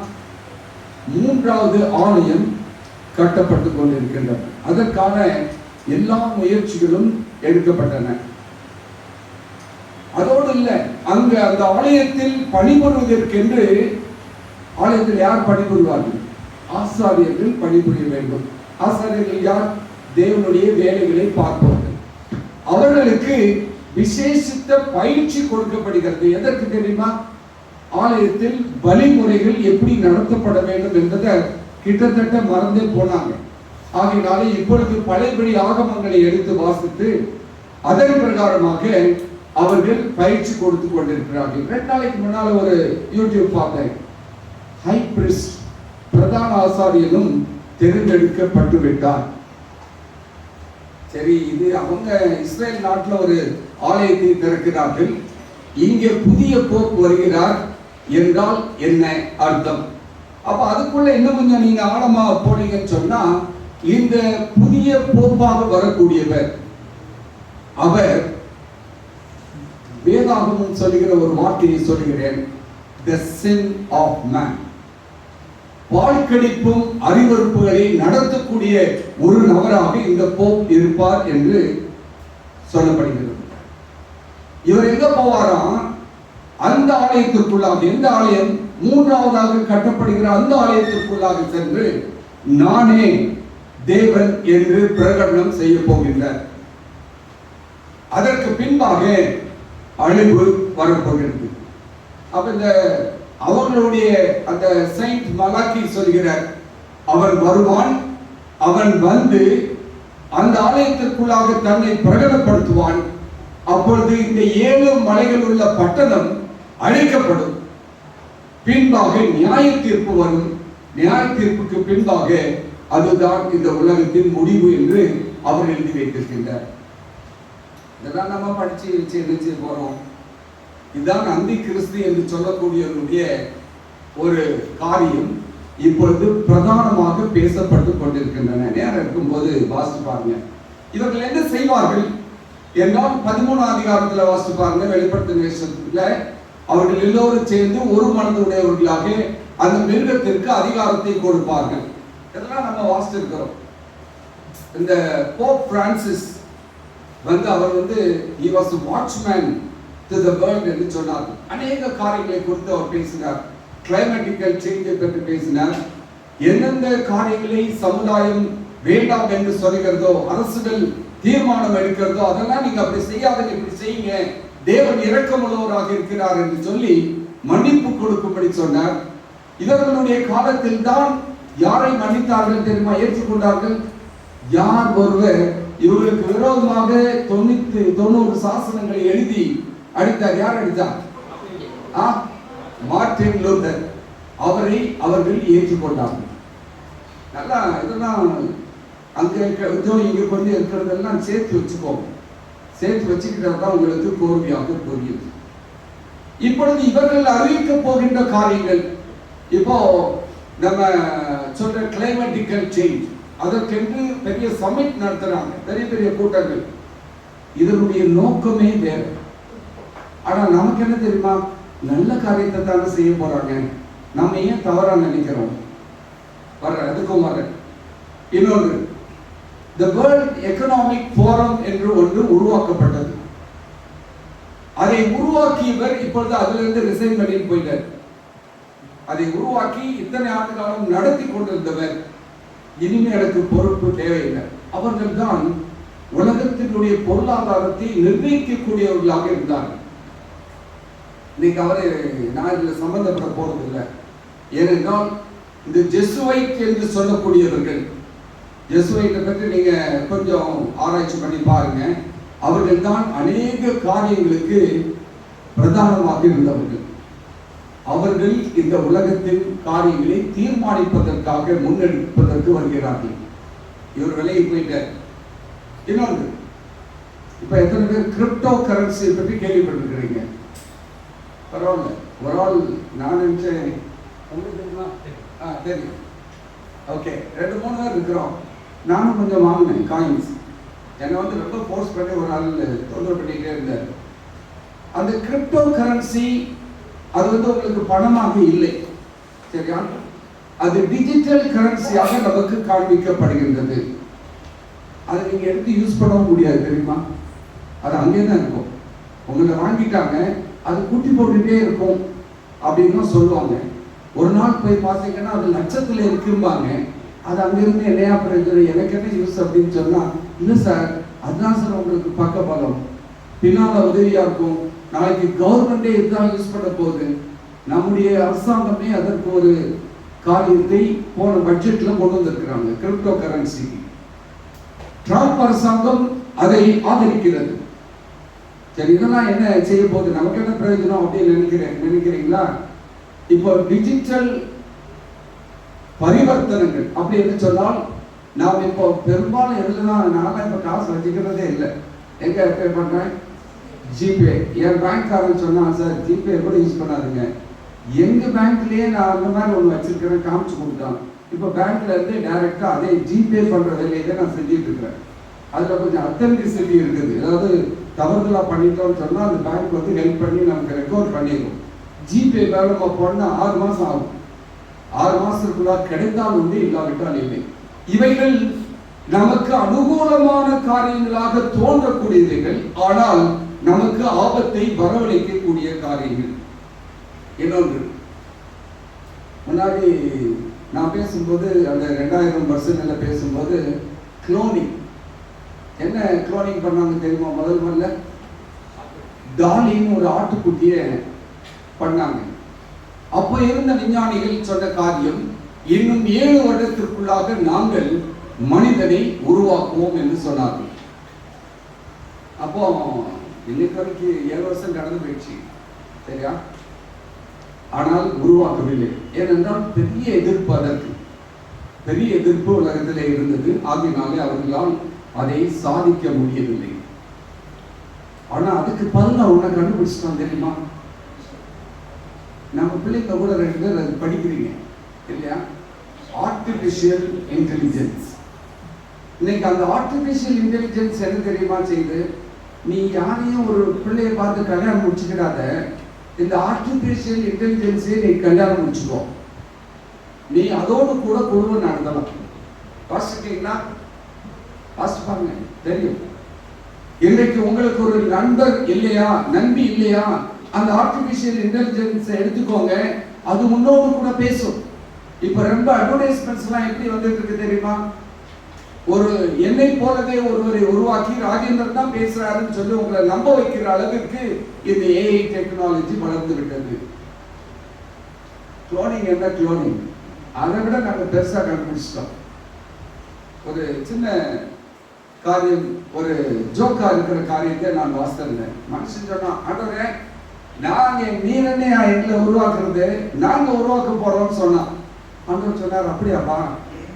3வது ஆலயம் கட்டப்பட்டு கொண்டிருக்கின்றது. அதற்கான எல்லா முயற்சிகளும் எடுக்கப்பட்டன. அதோடு இல்லை, அங்கு அந்த ஆலயத்தில் பணிபுரிவதற்கென்று ஆலயத்தில் யார் பணிபுரிவார்கள்? ஆசாரியர்கள் பணிபுரிய வேண்டும். ஆசாரியர்கள் யார்? தேவனுடைய வேலைகளை பார்ப்பவர்கள். அவர்களுக்கு விசேஷித்த பயிற்சி கொடுக்கப்படுகிறது. எதற்கு தெரியுமா? ஆலயத்தில் வழிமுறைகள் எப்படி நடத்தப்பட வேண்டும் என்பதை கிட்டத்தட்ட மறந்தே போனாங்க. ஆகையினாலே இப்பொழுது பழையபடி ஆகமங்களை எடுத்து வாசித்து அதன் பிரகாரமாக அவர்கள் பயிற்சி கொடுத்து கொண்டிருக்கிறார்கள். 2 நாளைக்கு முன்னால ஒரு யூடியூப் பார்த்தேன். ஹை பிரிஸ்ட், பிரதான ஆசாரியனும் தேர்ந்தெடுக்கப்பட்டு விட்டார். சரி, இது அவங்க இஸ்ரேல் நாட்டில் ஒரு ஆலயத்தை திறக்கிறார்கள். இங்கே புதிய போப் வருகிறார் என்றால் என்ன அர்த்தம்? அப்ப அதுக்குள்ள இன்னும் கொஞ்சம் நீங்க ஆழமா போனீங்கன்னு சொன்னா, இந்த புதிய போப்பாக வரக்கூடியவர் அவர் வேதாகமம் சொல்லுகிற ஒரு வார்த்தையை சொல்லுகிறேன், the sin of man. வாழ்க்கடிப்பும் அறிவறுப்புகளை நடத்தக்கூடிய ஒரு நபராக இந்த போப் இருப்பார் என்று சொல்லப்படுகிறது. இவர் எங்க போவாராம்? அந்த ஆலயத்திற்குள்ளாக, எந்த ஆலயம்? 3வதாக கட்டப்படுகிற அந்த ஆலயத்திற்குள்ளாக சென்று நானே தேவன் என்று பிரகடனம் செய்ய போகின்றார். அதற்கு பின்பாக அழிவு வரப்போகிறது. அப்ப இந்த அவர்களுடைய அந்த செயின்ட் மலாக்கி சொல்கிறார், அவன் வருவான், அவன் வந்து அந்த ஆலயத்திற்குள்ளாக தன்னை பிரகடனப்படுத்துவான். அப்பொழுது இந்த 7 மலைகள் உள்ள பட்டணம் அழிக்கப்படும். பின்பாக நியாய தீர்ப்பு வரும். நியாய தீர்ப்புக்கு பின்பாக அதுதான் இந்த உலகத்தின் முடிவு என்று அவர் எழுதி வைத்திருக்கின்றார். இதெல்லாம் நம்ம படிச்சு என்ன செய்ய போறோம்? இதுதான் அந்தி கிறிஸ்து என்று சொல்லக்கூடியவருடைய ஒரு காரியம் இப்பொழுது பிரதானமாக பேசப்பட்டு கொண்டிருக்கின்றன. நேரம் இருக்கும்போது வாசித்து பாருங்க. இவர்கள் என்ன செய்வார்கள் என்றால் 13ஆம் அதிகாரத்தில் வாசித்து பாருங்க. வெளிப்படுத்தின விசேஷத்துல அவர்கள் எல்லோரும் சேர்ந்து ஒரு மனதுடையவர்களாக அந்த மிருகத்திற்கு அதிகாரத்தை கொடுப்பார்கள். இதெல்லாம் நம்ம வாசித்திருக்கிறோம். இந்த போப் பிரான்சிஸ் வந்து அவர் வந்து he was a watchman to the world என்று சொன்னார். அநேக காரியங்களை குறித்து அவர் பேசினார். கிளைமேட்டிக்கல் சேஞ்சை பற்றி பேசினார். எந்தெந்த காரியங்களை சமுதாயம் வேண்டாம் என்று சொல்கிறதோ, அரசுகள் தீர்மானம் எடுக்கிறதோ, அதெல்லாம் நீங்க அப்படி செய்யாதீங்க, இப்படி செய்யுங்க, தேவன் இரக்கமுள்ளவராக இருக்கிறார் என்று சொல்லி மன்னிப்பு கொடுக்கும்படி சொன்னார். இவர்களுடைய காலத்தில் தான் யாரை மன்னித்தார்கள் தெரியுமா? ஏற்றுக்கொண்டார்கள். யார் ஒருவர் இவர்களுக்கு விரோதமாக 90 சாசனங்களை எழுதி அடித்தார். யார் அடித்தார்? Martin Luther. அவரை அவர்கள் ஏற்றுக்கொண்டார்கள். நல்லா இதெல்லாம் அங்க இங்க கொஞ்சம் இருக்கிறதெல்லாம் சேர்த்து வச்சுக்கோங்க. சேர்த்து வச்சுக்கிட்டது தான் உங்களுக்கு கோர்வையாக புரியுது. இப்பொழுது இவர்கள் அறிவிக்க போகின்ற காரியங்கள், இப்போ நம்ம சொல்ற கிளைமேட்டிக்கல் சேஞ்ச், அதற்கென்று பெரிய சமிட் நடத்துறாங்க, பெரிய பெரிய கூட்டங்கள். இதனுடைய நோக்கமே வேற. ஆனா நமக்கு என்ன தெரியுமா? நல்ல காரியத்தை தானே செய்ய போறாங்க, நம்ம ஏன் தவறா நினைக்கிறோம்? அதுக்கும் வர இன்னொன்று, The World Economic Forum என்று ஒன்று உருவாக்கப்பட்டது. அதை உருவாக்கியவர் இப்பொழுது அதிலிருந்து ரிசைன் பண்ணி போயிட்டார். அதை உருவாக்கி இத்தனை ஆண்டு காலம் நடத்தி கொண்டிருந்தவர் இனிமே எனக்கு பொறுப்பு தேவையில்லை. அவர்கள் தான் உலகத்தினுடைய பொருளாதாரத்தை நிர்ணயிக்கக்கூடியவர்களாக இருந்தார்கள். இன்னைக்கு அவரை நான் இதில் சம்பந்தப்பட போறதில்லை. ஏனென்றால் இந்த ஜெசுவைட் என்று சொல்லக்கூடியவர்கள், ஜெசுவைட்டை பற்றி நீங்க கொஞ்சம் ஆராய்ச்சி பண்ணி பாருங்க. அவர்கள் தான் அநேக காரியங்களுக்கு பிரதானமாக இருந்தவர்கள். அவர்கள் இந்த உலகத்தின் காரியங்களை தீர்மானிப்பதற்காக முன்னெடுப்பதற்கு வருகிறார்கள். இவர் விலையை போயிட்டார். இன்னொன்று, இப்ப எத்தனை பேர் கிரிப்டோ கரன்சியை பற்றி கேள்விப்பட்டிருக்கிறீங்க? பரவாயில்ல, ஒரு ஆள் நான் நினைச்சேன் உங்களுக்கு தெரியுமா? தெரியும். ஓகே, 2-3 பேர் இருக்கிறோம். நானும் கொஞ்சம் வாங்கினேன் காயின்ஸ். என்னை ரொம்ப ஃபோர்ஸ் பண்ணி ஒரு ஆள் தொந்தரவு பண்ணிக்கிட்டே இருந்தார். அந்த கிரிப்டோ கரன்சி அது உங்களுக்கு பணமாக இல்லை, சரியா? அது டிஜிட்டல் கரன்சியாக நமக்கு காண்பிக்கப்படுகின்றது. அதை நீங்க எடுத்து யூஸ் பண்ணவும் முடியாது, தெரியுமா? அது அங்கே தான் இருக்கும். உங்களை வாங்கிட்டாங்க, அது குட்டி போட்டுட்டே இருக்கும் அப்படின்னு சொல்லுவாங்க. ஒரு நாள் போய் பார்த்தீங்கன்னா அது லட்சத்தில் இருக்கும்பாங்க. அது அங்கிருந்து என்னையா பிரச்சனை, எனக்கு என்ன யூஸ் அப்படின்னு சொன்னா, இல்லை சார் அதுதான் சார் உங்களுக்கு பக்க பலம், பின்னால் உதவியா இருக்கும். நாளைக்கு கவர்மெண்டே இதுதான் யூஸ் பண்ண போகுது. நம்முடைய அரசாங்கமே அதற்கு ஒரு காரியத்தை போன பட்ஜெட்ல கொண்டு வந்திருக்கிறாங்க, கிரிப்டோ கரன்சி. ட்ரம்ப் அரசாங்கம் அதை ஆதரிக்கிறது. சரி, இதெல்லாம் என்ன செய்ய போகுது, நமக்கு என்ன பிரயோஜனம் அப்படின்னு நினைக்கிறீங்களா? இப்போ டிஜிட்டல் பரிவர்த்தனைகள் அப்படி என்று சொன்னால், நாம் இப்போ பெரும்பாலும் எதுலாம் நான் இப்போ காசு வச்சுக்கிறதே இல்லை. எங்க பே பண்றேன்? ஜிபே. என் பேங்க்காரன் சொன்னா, சார் ஜிபே கூட யூஸ் பண்ணாதுங்க. எங்க பேங்க்லயே நான் அந்த மாதிரி ஒன்று வச்சிருக்கிறேன், காமிச்சு கொடுத்தான். இப்போ பேங்க்ல இருந்து டைரக்டா அதே ஜிபே பண்ற வேலையை தான் நான் செஞ்சுட்டு இருக்கிறேன். அதுல கொஞ்சம் அத்தன்டிசிட்டி இருக்குது. ஏதாவது தவறுதலா பண்ணிட்டோம்னு சொன்னா அந்த பேங்க் ஹெல்ப் பண்ணி நமக்கு ரெக்கவர் பண்ணிடும். ஜிபே வேலை நம்ம போனா 6 மாசம் ஆகும். 6 மாசத்துக்குள்ள கிடைத்தால் உண்டு, இல்லாவிட்டால் இல்லை. இவைகள் நமக்கு அனுகூலமான காரியங்களாக தோன்றக்கூடியவைகள், ஆனால் நமக்கு ஆபத்தை வரவழைக்கக்கூடிய காரியங்கள். இன்னொன்று, முன்னாடி நான் பேசும்போது அந்த 2000 வருஷங்கள்ல பேசும்போது குளோனிங், என்ன குளோனிங் பண்ணாங்க தெரியுமா? முதல்ல டாலின்னு ஒரு ஆட்டுக்குட்டியை பண்ணாங்க. அப்போ இருந்த விஞ்ஞானிகள் சொன்ன காரியம், இன்னும் 7 வருடத்திற்குள்ளாக நாங்கள் மனிதனை உருவாக்குவோம் என்று சொன்னார்கள். அப்போ இன்னைக்கு வரைக்கும் 7 வருஷம் கடந்து போயிடுச்சு, சரியா? ஆனால் உருவாக்கவில்லை. ஏனென்றால் பெரிய எதிர்ப்பு, அதற்கு பெரிய எதிர்ப்பு உலகத்திலே இருந்தது. ஆகினாலே அவர்களால் அதை சாதிக்க முடியவில்லை. ஆனா அதுக்கு பதிலா உன்னை கண்டுபிடிச்சிட்டான், தெரியுமா? நம்ம பிள்ளைங்க கூட 2 பேர் அது படிக்கிறீங்க இல்லையா? Artificial intelligence. இன்னைக்கு அந்த ஆர்டிபிஷியல் இன்டெலிஜென்ஸ் என்ன தெரியுமா செய்யுது? நீ யாரையும் ஒரு பிள்ளைய பார்த்து கல்யாணம் முடிச்சுக்கிடாத, இந்த ஆர்டிபிஷியல் இன்டெலிஜென்ஸே நீ கல்யாணம் முடிச்சுக்கோ. நீ அதோடு கூட குடும்பம் நடத்தலாம். வாசிட்டீங்களா? வாசிச்சு பாருங்க, தெரியும். இன்றைக்கு உங்களுக்கு ஒரு நண்பர் இல்லையா, நண்பி இல்லையா, அந்த ஆர்டிபிஷியல் இன்டெலிஜென்ஸ் எடுத்துக்கோங்க, அது முன்னோடு கூட பேசும். இப்ப ரொம்ப அட்வர்டைஸ்மெண்ட்ஸ் எல்லாம் எப்படி வந்துட்டு இருக்கு தெரியுமா? ஒரு என்னை போலவே ஒருவரை உருவாக்கி ராஜேந்திரன் தான் பேசுறாருன்னு சொல்லி உங்களை நம்ப வைக்கிற அளவிற்கு இந்த ஏஐ டெக்னாலஜி வளர்ந்து விட்டது. குளோனிங் என்ன குளோனிங், அதை விட நாங்க பெருசா கண்டுபிடிச்சிட்டோம். ஒரு சின்ன காரியம், ஒரு ஜோக்கா இருக்கிற காரியத்தை நான் வாசித்திருந்தேன். மனுஷன் சொன்னா, ஆண்டவரே நாங்க நீரனே எங்களை உருவாக்குறது, நாங்க உருவாக்க போறோம்னு சொன்னா. ஆண்டவர் சொன்னார், அப்படியாப்பா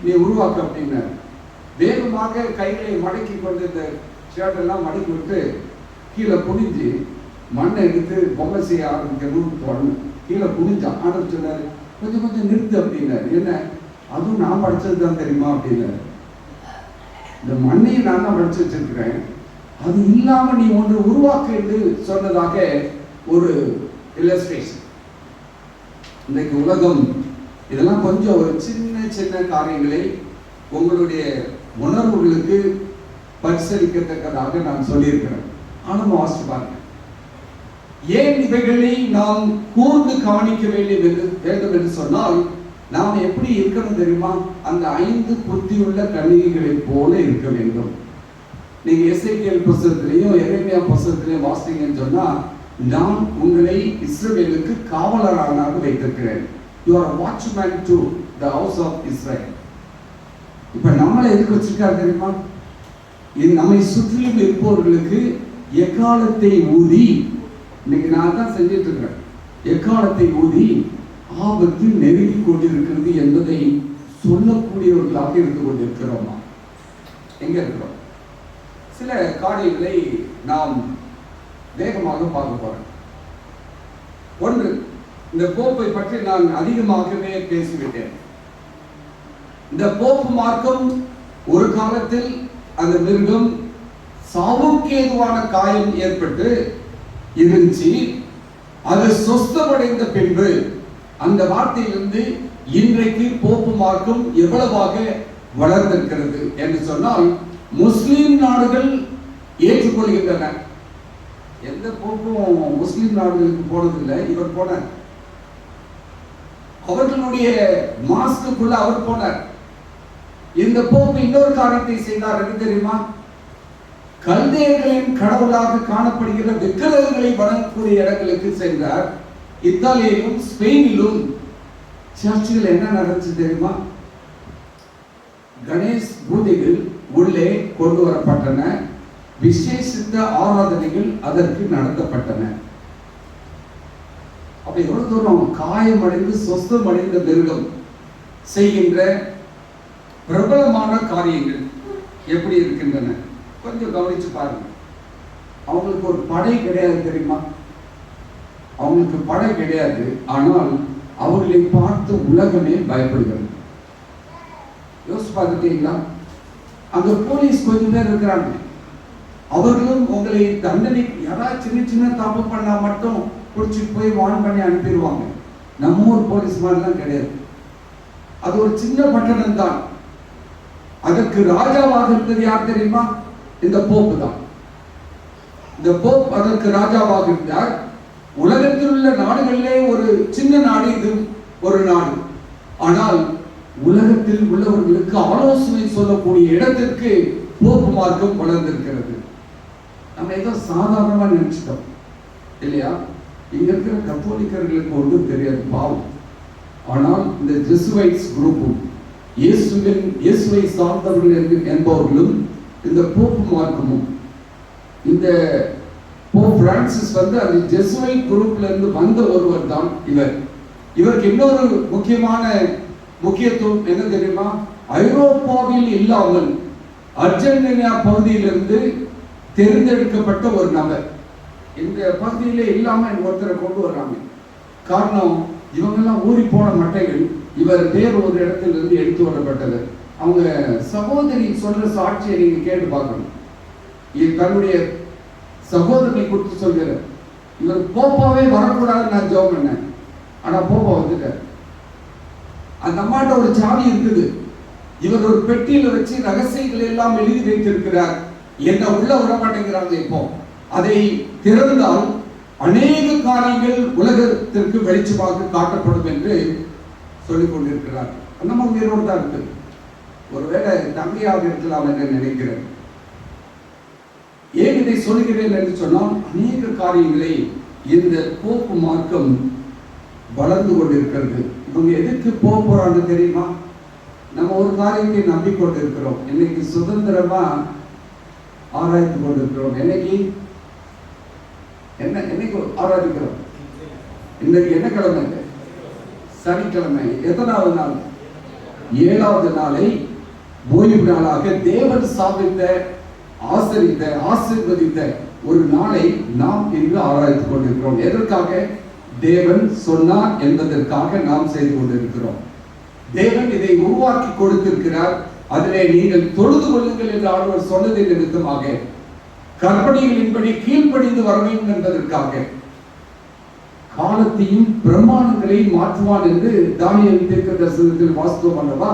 நீ உருவாக்கு அப்படின்னாரு. வேகமாக கைகளை மடக்கி கொண்டு இந்த ஷர்ட்டெல்லாம் மடக்கி விட்டு கீழே குனிஞ்சு மண்ணை எடுத்து பொம்மை செய்ய ஆரம்பிக்கணும்னு தொடணும். கீழே குனிஞ்சான். ஆண்டவர் சொன்னார், கொஞ்சம் கொஞ்சம் நிறுத்து அப்படின்னாரு. என்ன, அதுவும் நான் படிச்சது தான் தெரியுமா அப்படின்னாரு. இந்த மண்ணையும் நான் தான் படிச்சு வச்சிருக்கிறேன், அது இல்லாம நீ ஒன்று உருவாக்கு என்று சொன்னதாக ஒரு இல்லஸ்ட்ரேஷன். இன்னைக்கு உலகம் இதெல்லாம் கொஞ்சம் ஒரு சின்ன சின்ன காரியங்களை உங்களுடைய உணர்வுகளுக்கு பரிசீலிக்கத்தக்கதாக நான் சொல்லியிருக்கிறேன். ஆனால் வாசிச்சு பாருங்க, ஏன் இவைகளை நாம் கூர்ந்து கவனிக்க வேண்டும் என்று சொன்னால், நாம் எப்படி இருக்கணும் தெரியுமா? அந்த 5 புத்தியுள்ள கன்னிகைகளை போல இருக்க வேண்டும். நீங்க எசேக்கியேல் புத்தகத்திலையும் எரேமியா புத்தகத்திலையும் வாசித்தீங்கன்னு சொன்னா, நான் உங்களை இஸ்ரவேலுக்கு காவலராக வைத்திருக்கிறேன். You are a watchman to the house of Israel. இப்ப நம்மளை எதுக்கு வச்சிருக்காரு தெரியுமா? நம்மை சுற்றிலும் இருப்பவர்களுக்கு எக்காலத்தை ஊதி, இன்னைக்கு நான் தான் செஞ்சிட்டு இருக்கிறேன். எக்காலத்தை ஊதி ஆபத்து நெருங்கி கொண்டிருக்கிறது என்பதை சொல்லக்கூடியவர்களாக இருந்து கொண்டிருக்கிறோமா? எங்க இருக்கிறோம்? சில காரியங்களை நாம் வேகமாக பார்க்க போறோம். ஒன்று, இந்த போப்பை பற்றி நான் அதிகமாகவே பேசிவிட்டேன். இந்த போப்பு மார்க்கம் ஒரு காலத்தில் அந்த மிருகம் சாவுக்கு ஏதுவான காயம் ஏற்பட்டு இருந்துச்சு. அது சொஸ்தமடைந்த பின்பு அந்த வார்த்தையிலிருந்து இன்றைக்கு போப்பு மார்க்கம் எவ்வளவாக வளர்ந்திருக்கிறது என்று சொன்னால், முஸ்லிம் நாடுகள் ஏற்றுக்கொள்கின்றன. எந்த போப்பும் முஸ்லிம் நாடுகளுக்கு போனதில்லை, இவர் போனார். அவர்களுடைய மாஸ்க்குள்ள அவர் போனார். இந்த போப்பு இன்னொரு காரியத்தை செய்தார். என்ன தெரியுமா? கல்தேயர்களின் கடவுளாக காணப்படுகிற விக்கிரகங்களை வணங்கக்கூடிய இடங்களுக்கு சென்றார். இத்தாலியிலும் ஸ்பெயினிலும் சர்ச்சுகள் என்ன நடந்துச்சு தெரியுமா? கணேஷ் பூஜைகள் உள்ளே கொண்டு வரப்பட்டன. விசேஷித்த ஆராதனைகள் அதற்கு நடத்தப்பட்டன. அப்ப எவ்வளவு தூரம் காயமடைந்து சொஸ்தமடைந்த மிருகம் செய்கின்ற பிரபலமான காரியங்கள் எப்படி இருக்கின்றன கொஞ்சம் கவனிச்சு பாருங்க. அவங்களுக்கு ஒரு படை கிடையாது தெரியுமா? அவங்களுக்கு படை கிடையாது. ஆனால் அவர்களை பார்த்து உலகமே பயப்படுகிறது. யோசிச்சு பார்த்துட்டீங்களா? அங்க போலீஸ் கொஞ்சம் பேர் இருக்கிறாங்க. அவர்களும் உங்களை தண்டனை, யாராவது சின்ன சின்ன தப்பு பண்ணா மட்டும் பிடிச்சிட்டு போய் வான் பண்ணி அனுப்பிடுவாங்க. நம்ம ஊர் போலீஸ் மாதிரிலாம் கிடையாது. அது ஒரு சின்ன பட்டணம் தான். அதற்கு ராஜாவாக இருந்தது யார் தெரியுமா? இந்த போப்பு தான். இந்த போப் அதற்கு ராஜாவாக இருந்தார். உலகத்தில் உள்ள நாடுகளிலே ஒரு சின்ன நாடு இது, ஒரு நாடு. ஆனால் உலகத்தில் உள்ளவர்களுக்கு ஆலோசனை சொல்லக்கூடிய இடத்திற்கு போப்பு மார்க்கம் வளர்ந்திருக்கிறது. நம்ம ஏதோ சாதாரணமா நினைச்சிட்டோம் இல்லையா? இங்க இருக்கிற கத்தோலிக்கர்களுக்கு ஒன்றும் தெரியாது, பாவம். ஆனால் இந்த ஜெசுவைட்ஸ் குரூப்பும் இயேசுவை சார்ந்தவர்கள் என்பவர்களும் இந்த போப்பு மார்க்கமும், இந்த போப் பிரான்சிஸ் அந்த ஜெசுவைட் குரூப்ல இருந்து வந்த ஒருவர் தான் இவர். இவருக்கு இன்னொரு முக்கியத்துவம் என்ன தெரியுமா? ஐரோப்பாவில் இல்லாமல் அர்ஜென்டினா பகுதியிலிருந்து தேர்ந்தெடுக்கப்பட்ட ஒரு நபர். இந்த பகுதியிலே இல்லாம ஒருத்தரை கொண்டு வர்றாங்க. காரணம், இவங்கெல்லாம் ஊறி போன மட்டைகள். இவர் வேறு ஒரு இடத்திலிருந்து எடுத்து வரப்பட்டது. அவங்க சகோதரி சொல்ற சாட்சியை நீங்க கேட்டு பார்க்கணும். தன்னுடைய சகோதரனை கொடுத்து சொல்கிறார், இவர் போப்பாவே வரக்கூடாதுன்னு நான் ஜெபம் பண்ணேன். ஆனா போப்பா வந்துட்டார். அந்த அம்மாட்ட ஒரு சாவி இருக்குது. இவர் ஒரு பெட்டியில வச்சு ரகசியங்கள் எல்லாம் எழுதி வைத்திருக்கிறார். என்ன உள்ள விட மாட்டேங்கிறாங்க. இப்போ அதை திறந்தால் அநேக காரியங்கள் உலகத்திற்கு வெளிச்சமாக காட்டப்படும் என்று சொல்லிக் கொண்டிருக்கிறார். நம்ம உயிரோடு தான் இருக்கு. ஒருவேளை தம்பியாக இருக்கலாம் என்று நினைக்கிறேன். ஏன் இதை சொல்கிறேன் என்று சொன்னால், அநேக காரியங்களை இந்த போப்பு மார்க்கம் வளர்ந்து கொண்டிருக்கிறது. இவங்க எதுக்கு போக போறான்னு தெரியுமா? நம்ம ஒரு காரியத்தை நம்பிக்கொண்டிருக்கிறோம். இன்னைக்கு சுதந்திரமா ஆராய்ந்து கொண்டிருக்கிறோம். என்னைக்கு ஆராதிக்கிறோம்? இன்னைக்கு என்ன கிழமை? சனிக்கிழமை. எத்தனாவது நாள்? 7வது நாளை ஓய்வு நாளாக தேவன் சாதித்த, ஆசீர்வதித்த ஒரு நாளை நாம் இன்று ஆராய்ந்து கொண்டிருக்கிறோம். எதற்காக? தேவன் சொன்னார் என்பதற்காக நாம் செய்து கொண்டிருக்கிறோம். தேவன் இதை உருவாக்கி கொடுத்திருக்கிறார். அதிலே நீங்கள் தொழுது கொள்ளுங்கள் என்று ஆண்டவர் சொன்னதை நிமித்தமாக, கற்பனைகளின்படி கீழ்ப்படிந்து வர வேண்டும் என்பதற்காக, காலத்தையும் பிரமாணங்களை மாற்றுவான் என்று தானியேல் தீர்க்கதரிசனத்தில் வாசித்தோம் அல்லவா?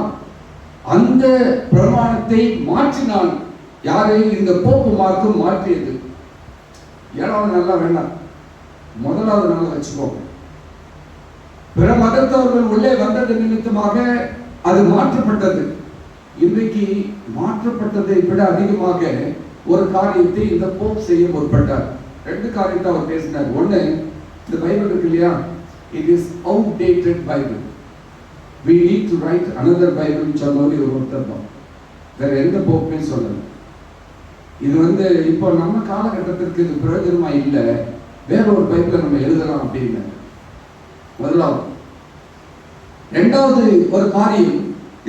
அந்த பிரமாணத்தை மாற்றினான். யாரை? இந்த போப்பு மார்க்கம் மாற்றியது. 7வது நாளா வேண்டாம், 1வது நாள் வச்சுக்கோங்க. பிற மதத்தவர்கள் உள்ளே வந்தது நிமித்தமாக அது மாற்றப்பட்டது. இன்றைக்கு மாற்றப்பட்டதை விட அதிகமாக ஒரு காரியத்தை இந்த போப் செய்ய முற்பட்டார். 2 காரியத்தை அவர் பேசினார். ஒண்ணு, இந்த பைபிள் இருக்கு இல்லையா, it is outdated Bible, we need to write another Bible சொன்னவர் ஒரு ஒருத்தர் தான். வேற எந்த போப்புமே சொல்லல. இது இப்போ நம்ம காலகட்டத்திற்கு இது பிரயோஜனமா இல்லை, வேற ஒரு பைபிளை நம்ம எழுதலாம் அப்படின்னு. முதலாவது. இரண்டாவது ஒரு காரியம்,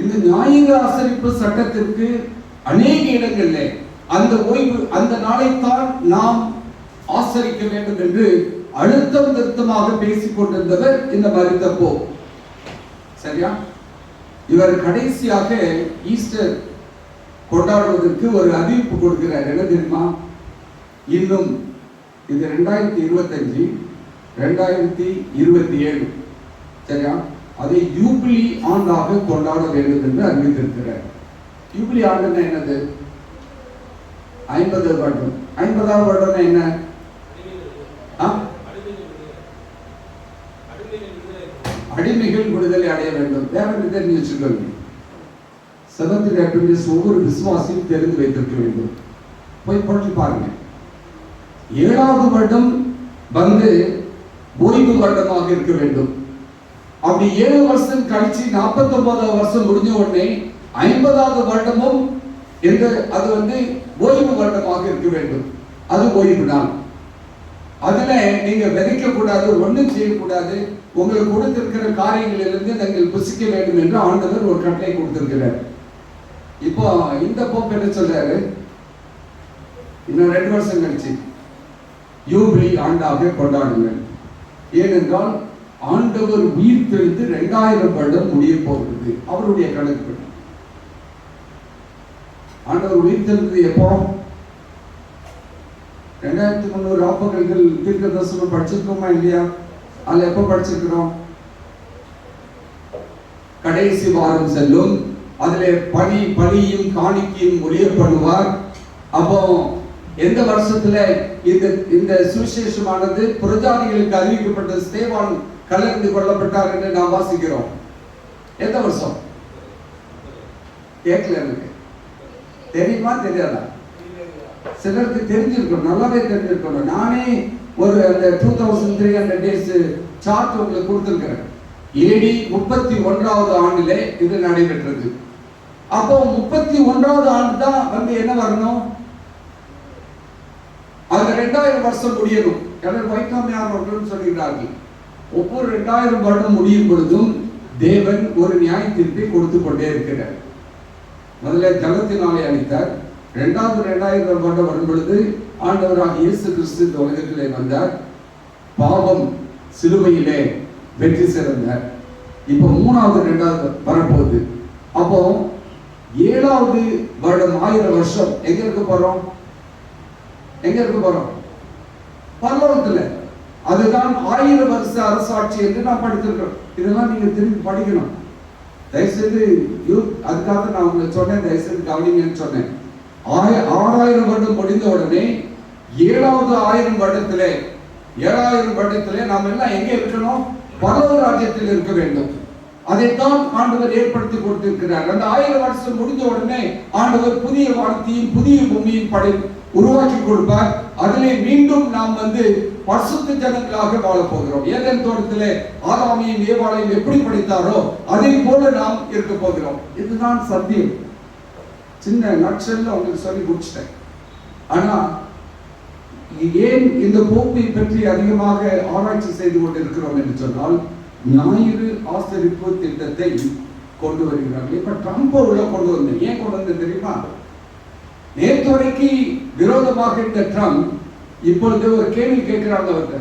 இந்த ஞாயிறு ஆசரிப்பு சட்டத்திற்கு அநேக இடங்களில் அந்த ஓய்வு, அந்த நாளைத்தான் நாம் ஆசரிக்க வேண்டும் என்று அழுத்தம் திருத்தமாக பேசிக் கொண்டிருந்தவர் இந்த மரித்த போப். சரியா? இவர் கடைசியாக ஈஸ்டர் கொண்டாடுவதற்கு ஒரு அறிவிப்பு கொடுக்கிறார். என்ன தெரியுமா? இன்னும் இது 2025 2027, சரியா? அதை யூபிலி ஆண்டாக கொண்டாட வேண்டும் என்று அறிவித்திருக்கிறார். யூபிலி ஆண்டுன்னா என்னது? 50 வருடம். 50வது வருடம் என்ன? அடிமைகள் விடுதலை அடைய வேண்டும். வேற தெரிஞ்சு வச்சுக்கோங்க. செவன்த் அட்வென்டிஸ்ட் ஒவ்வொரு விசுவாசியும் தெரிந்து வைத்திருக்க வேண்டும். போய் படிச்சு பாருங்க. 7வது வருடம் வந்து ஓய்வு வருடமாக இருக்க வேண்டும். அப்படி 7 வருஷம் கழிச்சு 49வது வருஷம் முடிஞ்ச உடனே 50வது வருடமும் அது வந்து ஓய்வு வருடமாக இருக்க வேண்டும். அது ஓய்வு நாள். அதுல நீங்க விதைக்க கூடாது, ஒண்ணும் செய்யக்கூடாது. உங்களுக்கு கொடுத்திருக்கிற காரியங்களிலிருந்து நீங்கள் புசிக்க வேண்டும் என்று ஆண்டவர் ஒரு கட்டளை கொடுத்திருக்கிறார். இப்போ இந்த போப் என்ன சொல்றாரு? இன்னும் 2 வருஷம் கழிச்சு யூபிலி ஆண்டாக கொண்டாடுங்கள். ஏனென்றால் ஆண்டவர் உயிர் தெளிந்து 2000 வருடம் முடிய போகிறது. அவருடைய கணக்கு. ஆண்டவர் உயிர் தெளிந்தது எப்போ? 2300 ராப்பகல்கள் தீர்க்க தரிசனம் படிச்சிருக்கோமா இல்லையா? அதுல எப்ப படிச்சிருக்கிறோம்? கடைசி வாரம் செல்லும், அதுல பலியும் காணிக்கையும் ஒளியப்படுவார். அப்போ எந்த வருஷத்துல இந்த சுவிசேஷமானது புரஜாதிகளுக்கு அறிவிக்கப்பட்ட ஸ்தேவான் கலந்து கொள்ளப்பட்டார் என்று நாம் வாசிக்கிறோம். எந்த வருஷம்? கேட்கல, எனக்கு தெரியுமா தெரியாதா? சிலருக்கு தெரிஞ்சிருக்கணும், நல்லாவே தெரிஞ்சிருக்கணும். நானே ஒரு அந்த 2300 days சார்ட் உங்களுக்கு கொடுத்திருக்கிறேன். AD 31வது ஆண்டிலே இது நடைபெற்றது. அப்போ 31வது ஆண்டு தான் வந்து என்ன வரணும்? அந்த 2000 வருஷம் முடியணும். வைக்காமையார் அவர்கள் சொல்கிறார்கள், ஒவ்வொரு 2000 வருடம் முடியும் பொழுதும் தேவன் ஒரு நியாய தீர்ப்பை கொடுத்து கொண்டே இருக்கிறார். முதல்ல ஜலத்தினாலே அளித்தார். 2000 வருடம் வரும் பொழுது ஆண்டவராக இயேசு கிறிஸ்து இந்த உலகத்திலே வந்தார். பாவம் சிலுவையிலே வெற்றி சிறந்தார். இப்போ 3வது வரப்போகுது. அப்போ 7வது வருடம் 1000 வருஷம் எங்க இருக்க போறோம்? எங்க இருக்க போறோம்? பரலோகத்துல. அதுதான் 1000 வருஷ அரசாட்சி என்று நாம் படித்திருக்கிறோம். இதெல்லாம் நீங்க திரும்பி படிக்கணும். தயவுசெய்து அதுக்காக நான் உங்களுக்கு சொன்னேன், தயவுசெய்து கவனிங்கன்னு சொன்னேன். 6000 வருடம் முடிந்த உடனே 7வது 1000 வருடத்திலே 7000 வருடத்திலே நாம் எல்லாம் எங்கே இருக்கணும்? பரலோக ராஜ்யத்தில் இருக்க வேண்டும். அதைத்தான் ஆண்டவர் ஏற்படுத்தி கொடுத்திருக்கிறார். அந்த 1000 வருஷம் முடிஞ்ச உடனே ஆண்டவர் புதிய வானத்தையும் புதிய பூமியையும் உருவாக்கி கொடுப்பார். அதிலே மீண்டும் நாம் வந்து பரிசுத்த ஜனங்களாக வாழ போகிறோம். ஏதேன் தோட்டத்திலே ஆதாமையும் ஏவாளையும் எப்படி படைத்தாரோ அதை போல நாம் இருக்க போகிறோம். இதுதான் சத்தியம். சின்ன நட்சல்ல உங்களுக்கு சொல்லி முடிச்சிட்டேன். ஆனா ஏன் இந்த போப்பை பற்றி அதிகமாக ஆராய்ச்சி செய்து கொண்டிருக்கிறோம் என்று சொன்னால், ஞாயிறு ஆசரிப்பு திட்டத்தை கொண்டு வருகிறார்கள். இப்ப ட்ரம்ப் உள்ள கொண்டு வந்தேன். ஏன் கொண்டு வந்தேன் தெரியுமா? நேற்று வரைக்கும் விரோதமாக இருந்த ட்ரம்ப் இப்பொழுது ஒரு கேள்வி கேட்கிறாங்க. அவர்கிட்ட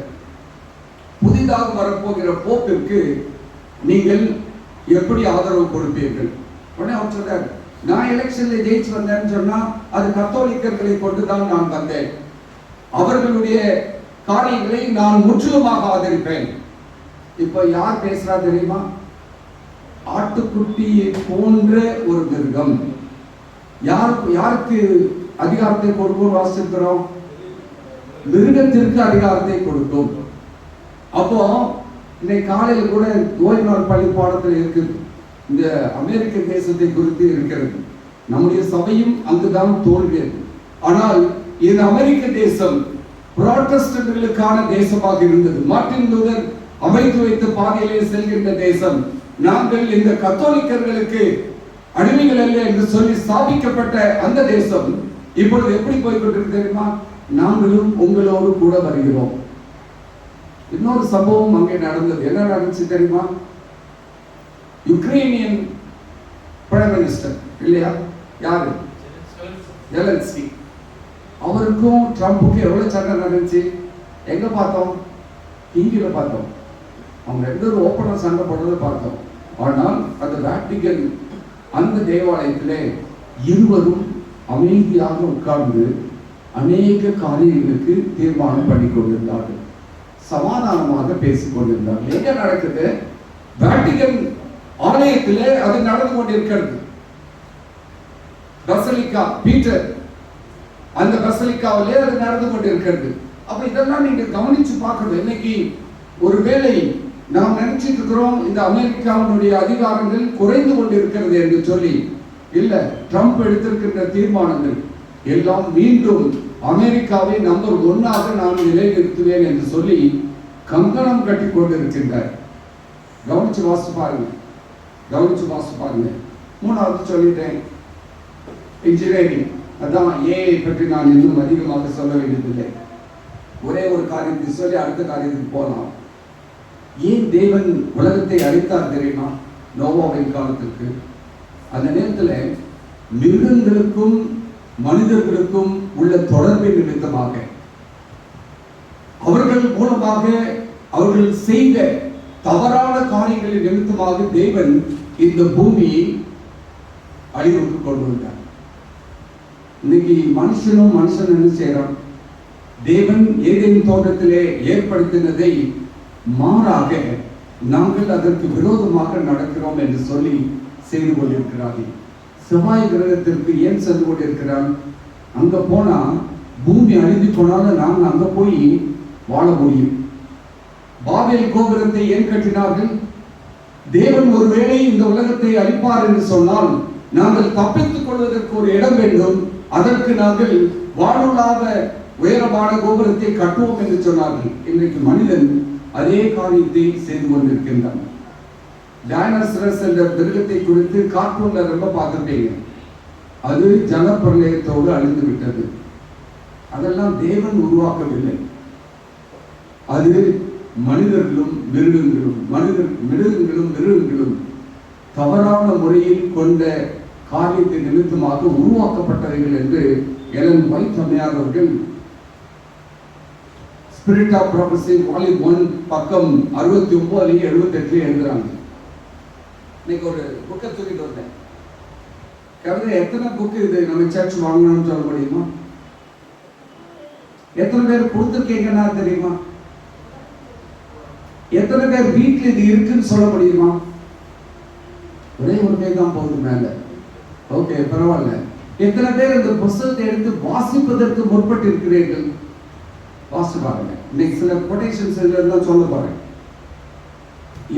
புதிதாக வரப்போகிற போப்பிற்கு நீங்கள் எப்படி ஆதரவு கொடுப்பீர்கள்? உடனே அவர் சொல்றாரு, நான் எலெக்ஷன்ல ஜெயிச்சு வந்தேன்னு சொன்னா அது கத்தோலிக்கர்களை கொண்டுதான் நான் வந்தேன். அவர்களுடைய காரியங்களை நான் முற்றிலுமாக ஆதரிப்பேன். இப்ப யார் பேசுறா தெரியுமா? ஆட்டுக்குட்டியை போன்ற ஒரு மிருகம். யாருக்கு அதிகாரத்தை கொடுக்கும் வாசிக்கிறோம்? மிருகத்திற்கு அதிகாரத்தை கொடுக்கும். அப்போ இன்னைக்கு காலையில் கூட ஓய்வு நாள் பள்ளி பாடத்தில் இருக்குது. இந்த அமெரிக்க தேசத்தை குறித்து இருக்கிறது. நம்முடைய சபையும் அங்குதான் தோன்றியது. ஆனால் இந்த அமெரிக்க தேசம் புராட்டஸ்டன்ட்களுக்கான தேசமாக இருந்தது. மார்ட்டின் லூதர் அமைத்து வைத்த பாதையிலே செல்கின்ற தேசம். நாங்கள் இந்த கத்தோலிக்கர்களுக்கு அடிமைகள் அல்ல என்று சொல்லி ஸ்தாபிக்கப்பட்ட அந்த தேசம் இப்பொழுது எப்படி போய்கொண்டிருக்கு தெரியுமா? நாங்களும் உங்களோடு கூட வருகிறோம். இன்னொரு சம்பவம் அங்கே நடந்தது. என்ன நடந்துச்சு தெரியுமா? யுக்ரைனியன் பிரைம் மினிஸ்டர் இல்லையா, யாரு, ஜெலன்ஸ்கி, அவருக்கும் ட்ரம்புக்கும் எவ்வளவு சண்டை நடந்துச்சு. எங்க பார்த்தோம்? டிவியில பார்த்தோம். அவங்க ரெண்டு பேரும் ஓப்பனா சண்டை போடுறதை பார்த்தோம். ஆனால் அந்த வேட்டிகன் அந்த தேவாலயத்திலே இருவரும் அமைதியாக உட்கார்ந்து அநேக காரியங்களுக்கு தீர்மானம் பண்ணி கொண்டிருந்தார்கள், சமாதானமாக பேசிக் கொண்டிருந்தார்கள். எங்க நடக்குது? வேட்டிகன் ஆலயத்திலே அது நடந்து கொண்டிருக்கிறது. பசலிக்கா பீட்டர், அந்த பசலிக்காவிலே அது நடந்து கொண்டிருக்கிறது. அப்ப இதெல்லாம் நீங்க கவனிச்சு பார்க்கணும். இன்னைக்கு ஒருவேளை நாம் நினைச்சிட்டு இருக்கிறோம் இந்த அமெரிக்காவினுடைய அதிகாரங்கள் குறைந்து கொண்டிருக்கிறது என்று சொல்லி. இல்ல, ட்ரம்ப் எடுத்திருக்கின்ற தீர்மானங்கள் எல்லாம் மீண்டும் அமெரிக்காவை நம்பர் 1 நான் நிலைநிறுத்துவேன் என்று சொல்லி கங்கணம் கட்டி கொண்டிருக்கின்றார். கவனிச்சு வாசிச்சு பாருங்க, கவனிச்சு வாசிச்சு பாருங்க. மூணாவது சொல்லிட்டேன், இன்ஜினியரிங். அதான் ஏஐ பற்றி நான் இன்னும் அதிகமாக சொல்ல வேண்டியதில்லை. ஒரே ஒரு காரியத்தை சொல்லி அடுத்த காரியத்துக்கு போகலாம். ஏன் தேவன் உலகத்தை அழித்தார் தெரியுமா? நோவாவின் காலத்திற்கு. அந்த நேரத்தில் மிருகங்களுக்கும் மனிதர்களுக்கும் உள்ள தொடர்பின் நிமித்தமாக, அவர்கள் மூலமாக அவர்கள் செய்த தவறான காரியங்களின் நிமித்தமாக தேவன் இந்த பூமியை அழிவுக்கு கொண்டு வந்தார். இன்னைக்கு மனுஷனும் மனுஷன் என்ன செய்யறான்? தேவன் ஏதேன் தோட்டத்திலே ஏற்படுத்தினதை மாறாக நாங்கள் அதற்கு விரோதமாக நடக்கிறோம் என்று சொல்லி செய்து கொண்டிருக்கிறார்கள். செவ்வாய் கிரகத்திற்கு ஏன் சென்று கொண்டிருக்கிறான்? அங்க போனா பூமி அழிந்து போனாலும் நாங்கள் அங்க போய் வாழ முடியும். பாபேல் கோபுரத்தை ஏன் கட்டினார்கள்? தேவன் ஒருவேளை இந்த உலகத்தை அழிப்பார் என்று சொன்னால் நாங்கள் தப்பித்துக் கொள்வதற்கு ஒரு இடம் வேண்டும், அதற்கு நாங்கள் வானுலாத உயரமான கோபுரத்தை கட்டுவோம் என்று சொன்னார்கள். இன்றைக்கு மனிதன் அதே காரியத்தை செய்து கொண்டிருக்கின்றான். டைனோசரஸ் என்ற மிருகத்தை குறித்து கார்ட்டூன்ல ரொம்ப பார்த்துருப்பீங்க. அது ஜலப்பிரளயத்தோடு அழிந்து விட்டது. அதெல்லாம் தேவன் உருவாக்கவில்லை. அது மனிதர்களும் மிருகங்களும் தவறான முறையில் கொண்ட காரியத்தை நிமித்தமாக உருவாக்கப்பட்டவைகள் என்று எலன் ஒயிட் அம்மையார் அவர்கள் ஸ்பிரிட் ஆஃப் ப்ராபசி வால்யூம் 1 பக்கம் 69 78 எழுதுறாங்க. இன்னைக்கு ஒரு புக்கை தூக்கிட்டு வந்தேன். கவிதை எத்தனை புக்கு இது நம்ம சர்ச் வாங்கணும்னு சொல்ல முடியுமா? எத்தனை பேர் கொடுத்துருக்கீங்கன்னா தெரியுமா? எத்தனை பேர் வீட்டில் இது இருக்குன்னு சொல்ல முடியுமா? ஒரே ஒரு பேர் தான் போகுது மேல. ஓகே, பரவாயில்ல. எத்தனை பேர் இந்த புத்தகத்தை எடுத்து வாசிப்பதற்கு முற்பட்டு இருக்கிறீர்கள்? வாசிச்சு பாருங்க. இன்னைக்கு சில கொட்டேஷன்ஸ் எல்லாம் சொல்ல பாருங்க.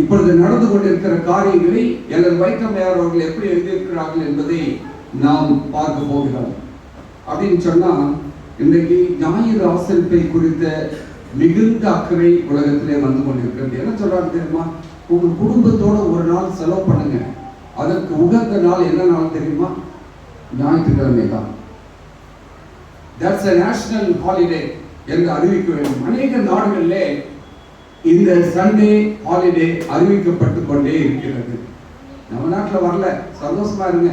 இப்பொழுது நடந்து கொண்டிருக்கிற காரியங்களை எங்கள் வைக்கமையார் அவர்கள் எப்படி எழுதியிருக்கிறார்கள் என்பதை நாம் பார்க்க போகிறோம். அப்படின்னு சொன்னா இன்றைக்கு ஞாயிறு ஆசரிப்பை குறித்த மிகுந்த அக்கறை உலகத்திலே வந்து கொண்டிருக்கிறது. என்ன சொல்றாங்க தெரியுமா? உங்க குடும்பத்தோட ஒரு நாள் செலவு பண்ணுங்க. அதற்கு உகந்த நாள் என்ன நாள் தெரியுமா? ஞாயிற்றுக்கிழமை தான். That's a national holiday என்று அறிவிக்க வேண்டும். அநேக நாடுகளிலே இந்த சண்டே ஹாலிடே அறிவிக்கப்பட்டு கொண்டே இருக்கிறது. நம்ம நாட்டில் வரல, சந்தோஷமா இருங்க.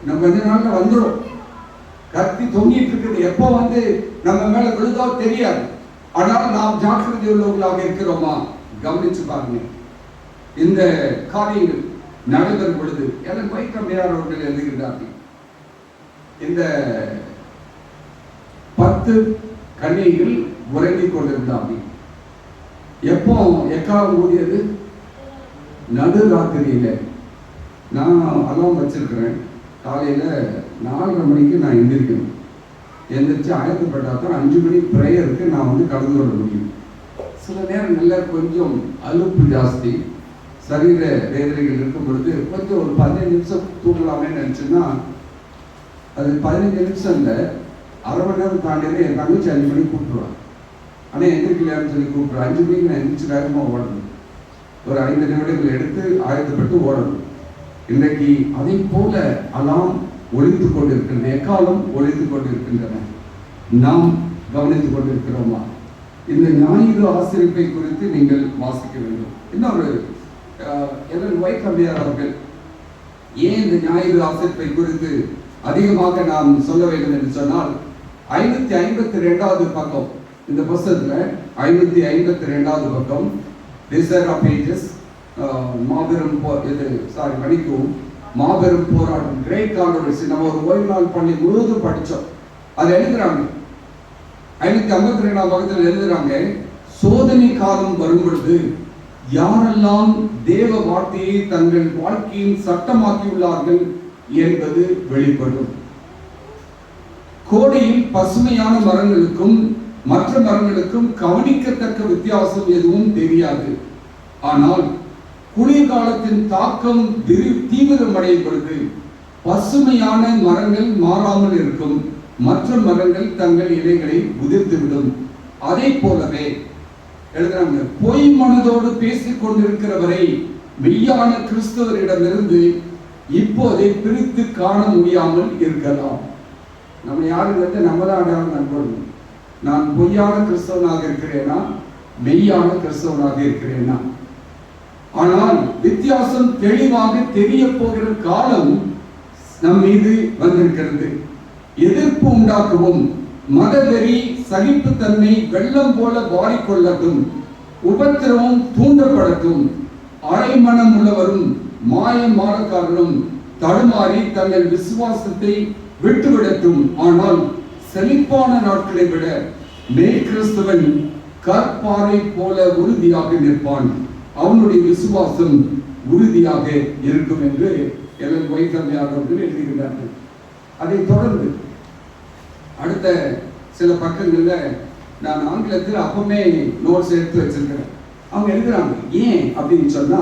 நம்ம கொஞ்ச நாட்டில் வந்துடும். கத்தி தொங்கிட்டு இருக்குது. எப்போ வந்து நம்ம மேல விழுதோ தெரியாது. ஆனால் நாம் ஜாக்கிரதை உள்ளவர்களாக இருக்கிறோமா? கவனிச்சு பாருங்க. இந்த காரியங்கள் நடைபெறும் பொழுது எனக்கு வைக்கமையார் அவர்கள் எழுதுகிறார்கள். இந்த 10 கன்னிகைகள் உறங்கிக் கொண்டிருந்தார்கள். எப்போ எக்காலம் ஊதியது? நடுராத்திரியில. நான் அலாம் வச்சிருக்கிறேன். காலையில 4:30 மணிக்கு நான் எந்திரிக்கணும். எந்திரிச்சு ஆயத்தப்பட்டா தான் 5 மணி ப்ரேயருக்கு நான் வந்து கலந்து கொள்ள முடியும். சில நேரங்களில் கொஞ்சம் அலுப்பு ஜாஸ்தி, சரீர வேதனைகள் இருக்கும் பொழுது கொஞ்சம் ஒரு 15 நிமிஷம் தூங்கலாமே நினைச்சுன்னா அது 15 நிமிஷம் இல்லை, அரை மணி நேரம் தாண்டியது. என் தங்கச்சி 5 மணிக்கு கூப்பிட்டுருவான். ஆனால் எந்திரிக்கலையான்னு சொல்லி கூப்பிட்றேன். 5 மணிக்கு நான் எந்திரிச்சு வேகமாக ஓடணும். ஒரு 5 நிமிடங்கள் எடுத்து ஆயத்தப்பட்டு ஓடணும். இன்றைக்கு அதை போல அலாம் ஒழித்து கொண்டிருக்கிறது. எக்காலம் ஒழித்து கொண்டிருக்கின்றன. நாம் கவனித்துக் கொண்டிருக்கிறோமா? இந்த ஞாயிறு ஆசிரிப்பை குறித்து நீங்கள் வாசிக்க வேண்டும். இன்னொரு எல்என் ஒயிட் அம்மையார் அவர்கள் ஏன் இந்த ஞாயிறு ஆசிரிப்பை குறித்து அதிகமாக நாம் சொல்ல வேண்டும் என்று சொன்னால், 552வது பக்கம் இந்த புத்தகத்தில் 552வது பக்கம் பேஜஸ் மாபெரும் மாபெரும் போராட்டம், கிரேட் கான்ட்ரோவர்சி. நம்ம ஒரு ஓய்வு நாள் பண்ணி முழுவதும் படித்தோம். அதை எழுதுறாங்க 552ஆம் பக்கத்தில் எழுதுறாங்க, சோதனை காலம் வரும் பொழுது யாரெல்லாம் தேவ வார்த்தையை தங்கள் வாழ்க்கையின் சட்டமாக்கியுள்ளார்கள் என்பது வெளிப்படும். கோடையில் பசுமையான மரங்களுக்கும் மற்ற மரங்களுக்கும் கவனிக்கத்தக்க வித்தியாசம் எதுவும் தெரியாது. ஆனால் குளிர்காலத்தின் தாக்கம் தீவிரமடையும் பொழுது பசுமையான மரங்கள் மாறாமல் இருக்கும், மற்ற மரங்கள் தங்கள் இலைகளை உதிர்த்துவிடும். அதே போலவே எழுதுறாங்க, பொய் மனதோடு பேசிக் கொண்டிருக்கிறவரை மெய்யான கிறிஸ்தவரிடமிருந்து இப்போதை பிரித்து காண முடியாமல் இருக்கலாம். நம்ம யாருங்கிறது நம்ம தான் அடையாளம் நண்பர்கள். நான் பொய்யான கிறிஸ்தவனாக இருக்கிறேனா, மெய்யான கிறிஸ்தவனாக இருக்கிறேனா? ஆனால் வித்தியாசம் தெளிவாக தெரிய போகிற காலம் நம் மீது வந்திருக்கிறது. எதிர்ப்பு உண்டாக்கவும் மதவெறி சகிப்புத்தன்மை வெள்ளம் போல வாரிக்கொள்ளட்டும், உபத்திரவம் தூண்டப்படட்டும், அரைமனம் உள்ளவரும் மாயமானக்காரரும் தடுமாறி தங்கள் விசுவாசத்தை விட்டுவிடட்டும். ஆனால் செழிப்பான நாட்களை விட மேல் கிறிஸ்தவன் கற்பாறை போல உறுதியாக நிற்பான், அவனுடைய விசுவாசம் உறுதியாக இருக்கும் என்று எல்என் ஒயிட் அம்மையார் அவர்கள் எழுதுகிறார்கள். அதை தொடர்ந்து அடுத்த சில பக்கங்கள்ல நான் ஆங்கிலத்தில் அப்பவுமே நோட்ஸ் எடுத்து வச்சிருக்கிறேன். அவங்க எழுதுறாங்க, ஏன் அப்படின்னு சொன்னா,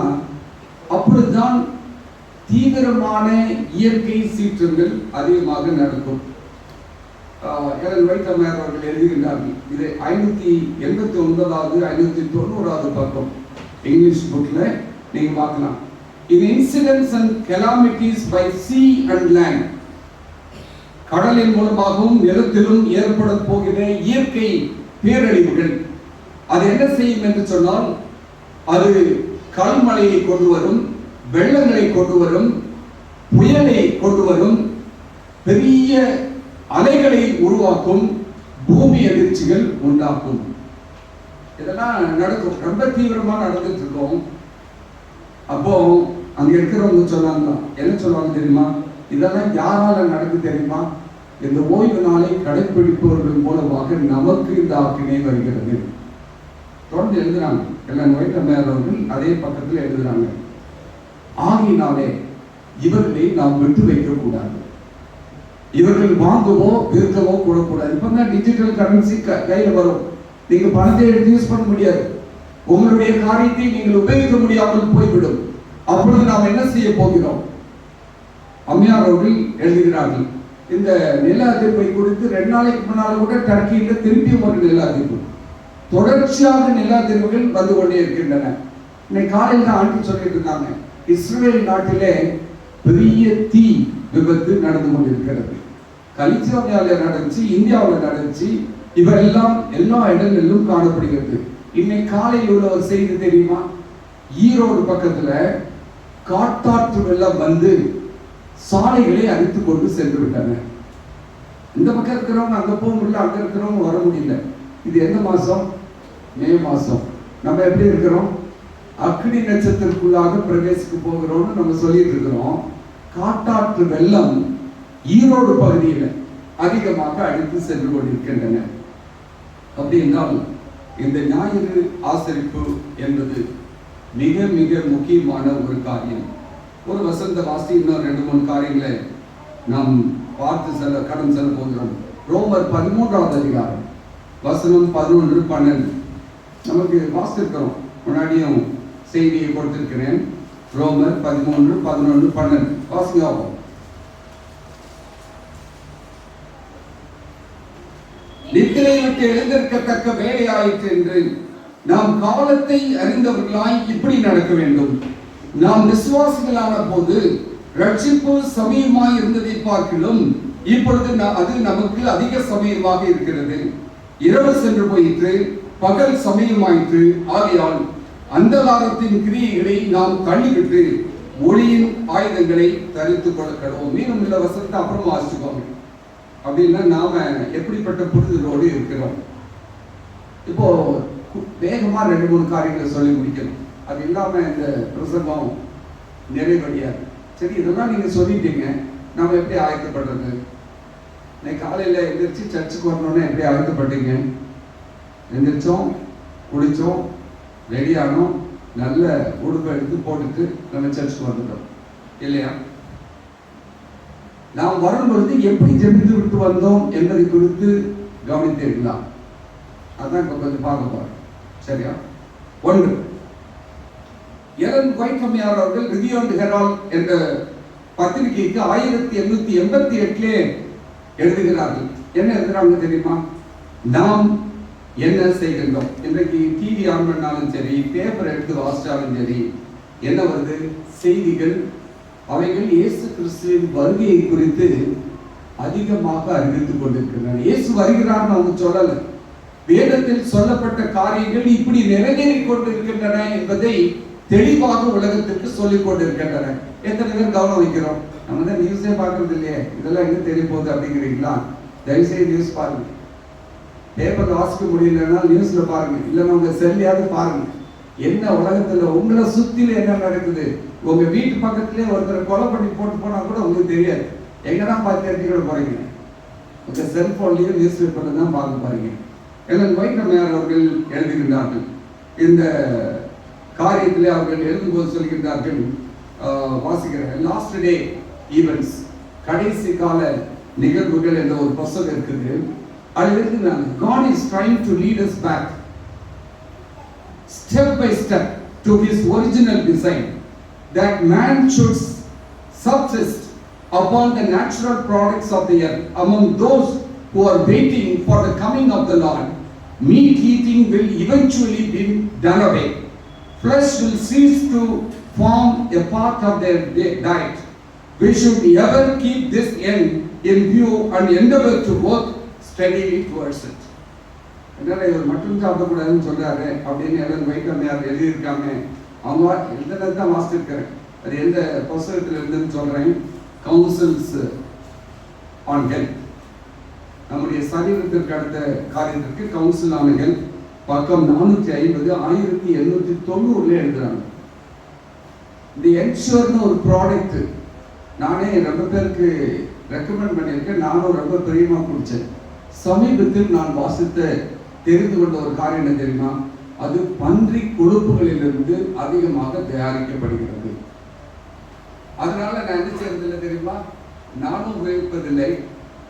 அப்பொழுதுதான் தீவிரமான இயற்கை சீற்றங்கள் அதிகமாக நடக்கும். எல்என் ஒயிட் அம்மையார் அவர்கள் எழுதுகின்றார்கள். இது 589வது 590வது பக்கம் இங்கிலீஷ் புக்ல நீங்க பார்க்கலாம். In incidents and calamities by sea and land, கடலின் மூலமாகவும் நிலத்திலும் ஏற்பட போகிற இயற்கை பேரழிவுகள் அது என்ன செய்யும் என்று சொன்னால், அது கல்மழையை கொண்டு வரும், வெள்ளங்களை கொண்டு வரும், புயலை கொண்டு வரும், பெரிய அலைகளை உருவாக்கும், பூமி அதிர்ச்சிகள் உண்டாக்கும். இதெல்லாம் நடக்கும், ரொம்ப தீவிரமா நடந்துட்டு இருக்கோம். அப்போ அங்க இருக்கிறவங்க சொன்னாங்க, என்ன சொல்லுவாங்க தெரியுமா, இதெல்லாம் யாரால நடக்கு தெரியுமா, இந்த ஓய்வு நாளை கடைபிடிப்பவர்கள் மூலமாக நமக்கு இந்த ஆக்கினை வருகிறது. தொடர்ந்து எழுதுறாங்க எல்என் ஒயிட் அம்மையார் அவர்கள் அதே பக்கத்தில் எழுதுறாங்க, ஆகினாலே இவர்களை நாம் விட்டு வைக்க கூடாது, இவர்கள் வாங்கவோ விற்கவோ கூடக்கூடாது. இப்பதான் டிஜிட்டல் கரன்சி கையில வரும், நீங்க பணத்தை எடுத்து யூஸ் பண்ண முடியாது, உங்களுடைய காரியத்தை நீங்கள் உபயோகிக்க முடியாமல் போய்விடும். அப்பொழுது நாம் என்ன செய்ய போகிறோம்? அம்மையார் அவர்கள் எழுதுகிறார்கள், இந்த நில அதிர்வை குறித்து 2 நாளைக்கு முன்னால கூட டர்க்கியில் திரும்பியும் ஒரு நில அதிர்வு, தொடர்ச்சியாக நில அதிர்வுகள் வந்து கொண்டே இருக்கின்றன. இன்னைக்கு காலையில் தான் ஆண்டி சொல்லிட்டு இருந்தாங்க, இஸ்ரேல் நாட்டிலே பெரிய தீ விபத்து நடந்து கொண்டிருக்கிறது. கலிபோர்னியாவில் நடந்துச்சு, இந்தியாவில் நடந்துச்சு, இவரெல்லாம் எல்லா இடங்களிலும் காணப்படுகிறது. இன்னைக்கு காலையில் உள்ள ஒரு செய்தி தெரியுமா, ஈரோடு பக்கத்துல காட்டாற்று வெள்ளம் வந்து சாலைகளை அழித்து கொண்டு சென்று விட்டன. இந்த பக்கம் இருக்கிறவங்க அங்க போக முடியல, அங்க இருக்கிறவங்க வர முடியல. இது எந்த மாசம்? மே மாசம். நம்ம எப்படி இருக்கிறோம்? அக்னி நட்சத்திரத்துக்குள்ளாக பிரவேசிக்க போகிறோம்னு நம்ம சொல்லிட்டு இருக்கிறோம். காட்டாற்று வெள்ளம் ஈரோடு பகுதியில் அதிகமாக அழித்து சென்று கொண்டிருக்கின்றன. அப்படி என்றால் இந்த ஞாயிறு ஆசரிப்பு என்பது மிக மிக முக்கியமான ஒரு காரியம். ஒரு வசந்த வாசி இன்னும் 2-3 காரியங்களை நாம் பார்த்து கடன் செல்ல போகிறோம். ரோமர் 13வது அதிகாரம் வசனம் 11-12 நமக்கு வாசித்திருக்கிறோம், முன்னாடியும் செய்தியை கொடுத்திருக்கிறேன். ரோமர் 13:11-12 வாசிங்க. நித்திரை விட்டு எழுந்திருக்கத்தக்க வேலையாயிற்று என்று நாம் காலத்தை அறிந்தவர்களாய் இப்படி நடக்க வேண்டும். நாம் விசுவாசிகளான போது ரட்சிப்பு சமயமாய் இருந்ததை பார்க்கிலும் இப்பொழுது அது நமக்கு அதிக சமயமாக இருக்கிறது. இரவு சென்று போயிற்று, பகல் சமயமாயிற்று. ஆகையால் அந்தகாரத்தின் கிரியைகளை நாம் தள்ளிவிட்டு ஒளியின் ஆயுதங்களை தரித்துக் கொள்ள கடவோம். மீண்டும் உள்ள வசனத்தை அப்புறம் வாசிச்சுக்கோங்க. அப்படின்னா நாம எப்படிப்பட்ட புரிதலோடு இருக்கிறோம். இப்போ வேகமா 2-3 காரியங்களை சொல்லி முடிக்கணும். அது இல்லாம இந்த பிரசங்கம் நிறைவடையாது. சரி, இதெல்லாம் நீங்க சொல்லிட்டீங்க, நாம எப்படி ஆயத்தப்படுறது? இன்னைக்கு காலையில எந்திரிச்சு சர்ச்சுக்கு வரணும்னா எப்படி ஆயத்தப்பட்டீங்க? எந்திரிச்சோம், குளிச்சோம், ரெடியானோம், நல்ல உடுப்பை எடுத்து போட்டுட்டு நம்ம சர்ச்சுக்கு வந்துட்டோம் இல்லையா? நாம் வரும் பொழுது எப்படி ஜெபித்து விட்டு வந்தோம் என்பதை குறித்து கவனித்தீர்களா? அதான் இப்ப கொஞ்சம் பார்க்க போறோம். சரியா? 1, எலன் ஒயிட் அம்மையார் அவர்கள் ரிவ்யூ அண்ட் ஹெரால்ட் என்ற பத்திரிகைக்கு 1888 எழுதுகிறார்கள். என்ன எழுதுறாங்க தெரியுமா? நாம் என்ன செய்கின்றோம்? இன்றைக்கு டிவி ஆன் பண்ணாலும் சரி, பேப்பர் எடுத்து வாசிச்சாலும் சரி, என்ன வருது? செய்திகள். அவைகள் இயேசு கிறிஸ்துவின் வருகையை குறித்து அதிகமாக அறிவித்துக் கொண்டிருக்கின்றன. இயேசு வருகிறார்னு அவங்க சொல்லல. வேதத்தில் சொல்லப்பட்ட காரியங்கள் இப்படி நிறைவேறிக் கொண்டிருக்கின்றன என்பதை தெளிவாக உலகத்திற்கு சொல்லிக் கொண்டிருக்கின்றன. எத்தனை பேர் கவனம் வைக்கிறோம்? நம்ம தான் நியூஸே பார்க்கறது இல்லையே, இதெல்லாம் எங்க தெரிய போகுது அப்படிங்கிறீங்களா? தயவுசெய்து நியூஸ் பாருங்க. பேப்பர் வாசிக்க முடியலன்னா நியூஸ்ல பாருங்க, இல்லைன்னா உங்க செல்லையாவது பாருங்க. என்ன உலகத்துல உங்களை சுத்தில என்ன நடக்குது? உங்க வீட்டு பக்கத்திலே ஒருத்தர் கொலை பண்ணி போட்டு போனா கூட உங்களுக்கு தெரியாது. எங்கதான் பார்த்து தெரிஞ்சுக்கிட போறீங்க? உங்க செல்போன்லயும் நியூஸ் பேப்பர்ல தான் பார்க்க போறீங்க. எல்லாம் ஒயிட் அம்மையார் அவர்கள் எழுதுகின்றார்கள். இந்த காரியத்திலே அவர்கள் எழுதும்போது சொல்கின்றார்கள், வாசிக்கிறேன், லாஸ்ட் டே ஈவென்ட்ஸ், கடைசி கால நிகழ்வுகள் என்ற ஒரு புத்தகம் இருக்குது. அதில் எழுதுகிறாங்க, God is trying to lead us back step by step to his original design, that man should subsist upon the natural products of the earth. Among those who are waiting for the coming of the Lord, meat eating will eventually be done away. Flesh will cease to form a part of their diet. We should ever keep this end in view and endeavor to work steadily towards it. என்னால இவர் மட்டும் சாப்பிடக்கூடாதுன்னு சொல்றாரு அப்படின்னு எல்லாம் white அம்மையார் எழுதியிருக்காங்க. அவங்க எழுதுனது தான் வாசிச்சிருக்கிறேன். அது எந்த புத்தகத்தில் இருந்துன்னு சொல்றேன். கவுன்சில்ஸ் ஆன் ஹெல்த், நம்முடைய சரீரத்திற்கு அடுத்த காரியத்திற்கு கவுன்சில் ஆன் ஹெல்த், பக்கம் 450, 1890 எழுதுறாங்க. இந்த என்ஷூர்னு ஒரு ப்ராடக்ட் நானே ரொம்ப பேருக்கு ரெக்கமெண்ட் பண்ணியிருக்கேன். நானும் ரொம்ப பிரியமா குடிச்சேன். சமீபத்தில் நான் வாசித்த தெரிந்து கொண்ட ஒரு காரியம் என்ன தெரியுமா? அது பன்றி கொழுப்புகளிலிருந்து அதிகமாக தயாரிக்கப்படுகிறது. அதனால நான் என்ன செய்யறதில்லை தெரியுமா? நானும் உபயோகிப்பதில்லை,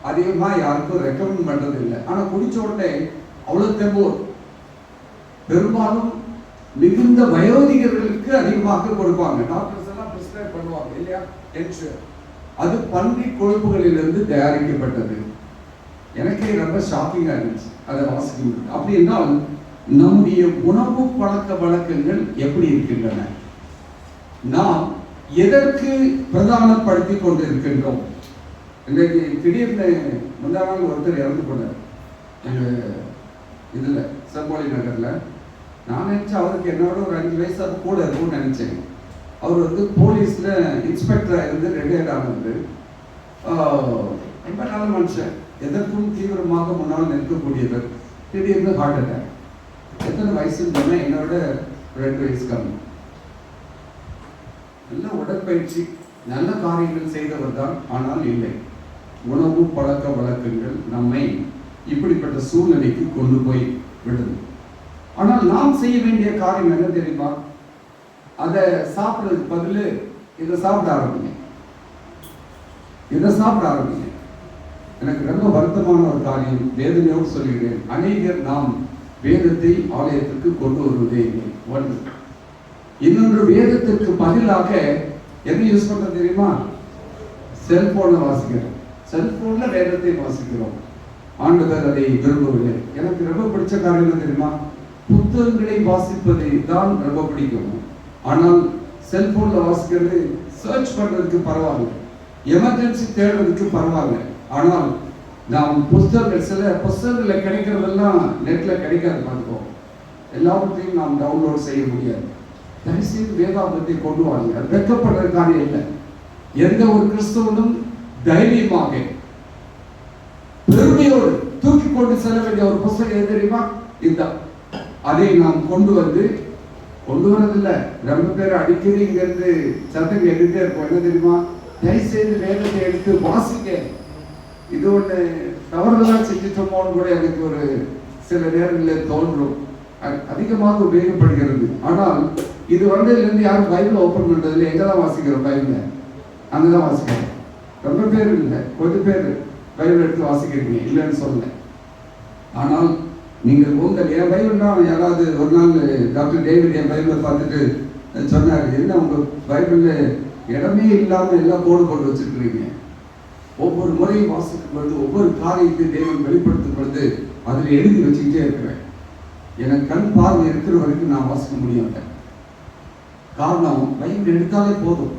அதிகமா யாருக்கும் ரெக்கமெண்ட் பண்றது இல்லை. ஆனா குடிச்ச உடனே அவ்வளவு தெம்பு. பெரும்பாலும் மிகுந்த வயோதிகர்களுக்கு அதிகமாக கொடுப்பாங்க. டாக்டர்ஸ் எல்லாம் பிரிஸ்கிரைப் பண்ணுவாங்க இல்லையா? என்ஷூர். அது பன்றி கொழுப்புகளிலிருந்து தயாரிக்கப்பட்டது. எனக்கே ரொம்ப ஷாக்கிங்கா இருந்துச்சு அதை வாசிக்கும். அப்படி என்றால் நம்முடைய உணவு பழக்க வழக்கங்கள் எப்படி இருக்கின்றன? நாம் எதற்கு பிரதானப்படுத்தி கொண்டிருக்கின்றோம்? இன்றைக்கு திடீர்னு முந்தாள் ஒருத்தர் இறந்து போனார் இதுல செம்போலி நகர்ல. நான் நினைச்சேன் அவருக்கு என்னோட ஒரு 5 வயசு கூட இருக்கும்னு நினைச்சேன். அவர் போலீஸ்ல இன்ஸ்பெக்டரா இருந்து ரிட்டையர்ட் ஆனது. ரொம்ப நல்ல மனுஷன், எதற்கும் தீவிரமாக முன்னால் நிற்கக்கூடியவர். திடீர்னு ஹார்ட் அட்டாக். எத்தனை வயசுன்னு சொன்னா என்னோட 2 வயசு கம்மி. நல்ல உடற்பயிற்சி, நல்ல காரியங்கள் செய்தவர் தான். ஆனால் இல்லை, உணவு பழக்க வழக்கங்கள் நம்மை இப்படிப்பட்ட சூழ்நிலைக்கு கொண்டு போய் விடுது. ஆனால் நாம் செய்ய வேண்டிய காரியம் என்ன தெரியுமா? அதை சாப்பிட்றதுக்கு பதில் இதை சாப்பிட ஆரம்பிங்க. இதை சாப்பிட ஆரம்பிங்க. எனக்கு ரொம்ப வருத்தமான ஒரு காரியம், வேதனையோடு சொல்கிறேன். அநேகர் நாம் வேதத்தை ஆலயத்திற்கு கொண்டு வருவதே இல்லை. ஒன்று. இன்னொன்று, வேதத்திற்கு பதிலாக என்ன யூஸ் பண்ற தெரியுமா? செல்போனை வாசிக்கிறோம். செல்போன்ல வேதத்தை வாசிக்கிறோம். ஆண்டவர் அதை விரும்பவில்லை. எனக்கு ரொம்ப பிடிச்ச காரியம் என்ன தெரியுமா? புத்தகங்களை வாசிப்பதை தான் ரொம்ப பிடிக்கும். ஆனால் செல்போன்ல வாசிக்கிறது சர்ச் பண்றதுக்கு பரவாயில்ல, எமர்ஜென்சி தேடுறதுக்கு பரவாயில்ல. ஆனால் நாம் புஸ்தகங்கள், சில புஸ்தகங்களில் கிடைக்கிறதெல்லாம் நெட்ல கிடைக்காது, பார்த்துக்கோ. எல்லாவற்றையும் நாம் டவுன்லோட் செய்ய முடியாது. தயவுசெய்து வேதாகமத்தை கொண்டு வாங்க. அது வெட்கப்படுற காரியம் இல்லை. எந்த ஒரு கிறிஸ்தவனும் தைரியமாக பெருமையோடு தூக்கி கொண்டு செல்ல வேண்டிய ஒரு புஸ்தகம் எது தெரியுமா? இந்த அதை நாம் கொண்டு வரதில்லை. ரொம்ப பேர் அடிக்கடி இங்க இருந்து சத்தம் கேட்டுட்டே இருப்போம். என்ன தெரியுமா? தயவுசெய்து வேதத்தை எடுத்து வாசிக்க. இது ஒண்ணு தவறுதலா செஞ்சுட்டோமோன்னு கூட எனக்கு ஒரு சில நேரங்களில் தோன்றும். அதிகமாக உபயோகப்படுகிறது. ஆனால் இது வந்ததுலேருந்து யாரும் பைபிள் ஓப்பன் பண்றதில்லை. எங்கதான் வாசிக்கிறோம்? பைபிள அங்கதான் வாசிக்கிறோம். ரொம்ப பேர் இல்லை, கொஞ்சம் பேர் பைபிள் எடுத்து வாசிக்கிறீங்க, இல்லைன்னு சொல்லல. ஆனால் நீங்கள் உங்கள் என் பைபிள்னா, யாராவது ஒரு நாள் டாக்டர் டேவிட் என் பைபிளை பார்த்துட்டு சொன்னார், என்ன உங்க பைபிள்ல இடமே இல்லாம எல்லாம் போட்டு வச்சிருக்கிறீங்க. ஒவ்வொரு முறையும் வாசிக்கும் பொழுது ஒவ்வொரு காரியத்தையும் தேவன் வெளிப்படுத்தும் பொழுது அதில் எழுதி வச்சுக்கிட்டே இருக்கிறேன். எனக்கு கண் பார்வை இருக்கிற வரைக்கும் நான் வாசிக்க முடியாது. காரணம், பைபிள் எடுத்தாலே போதும்.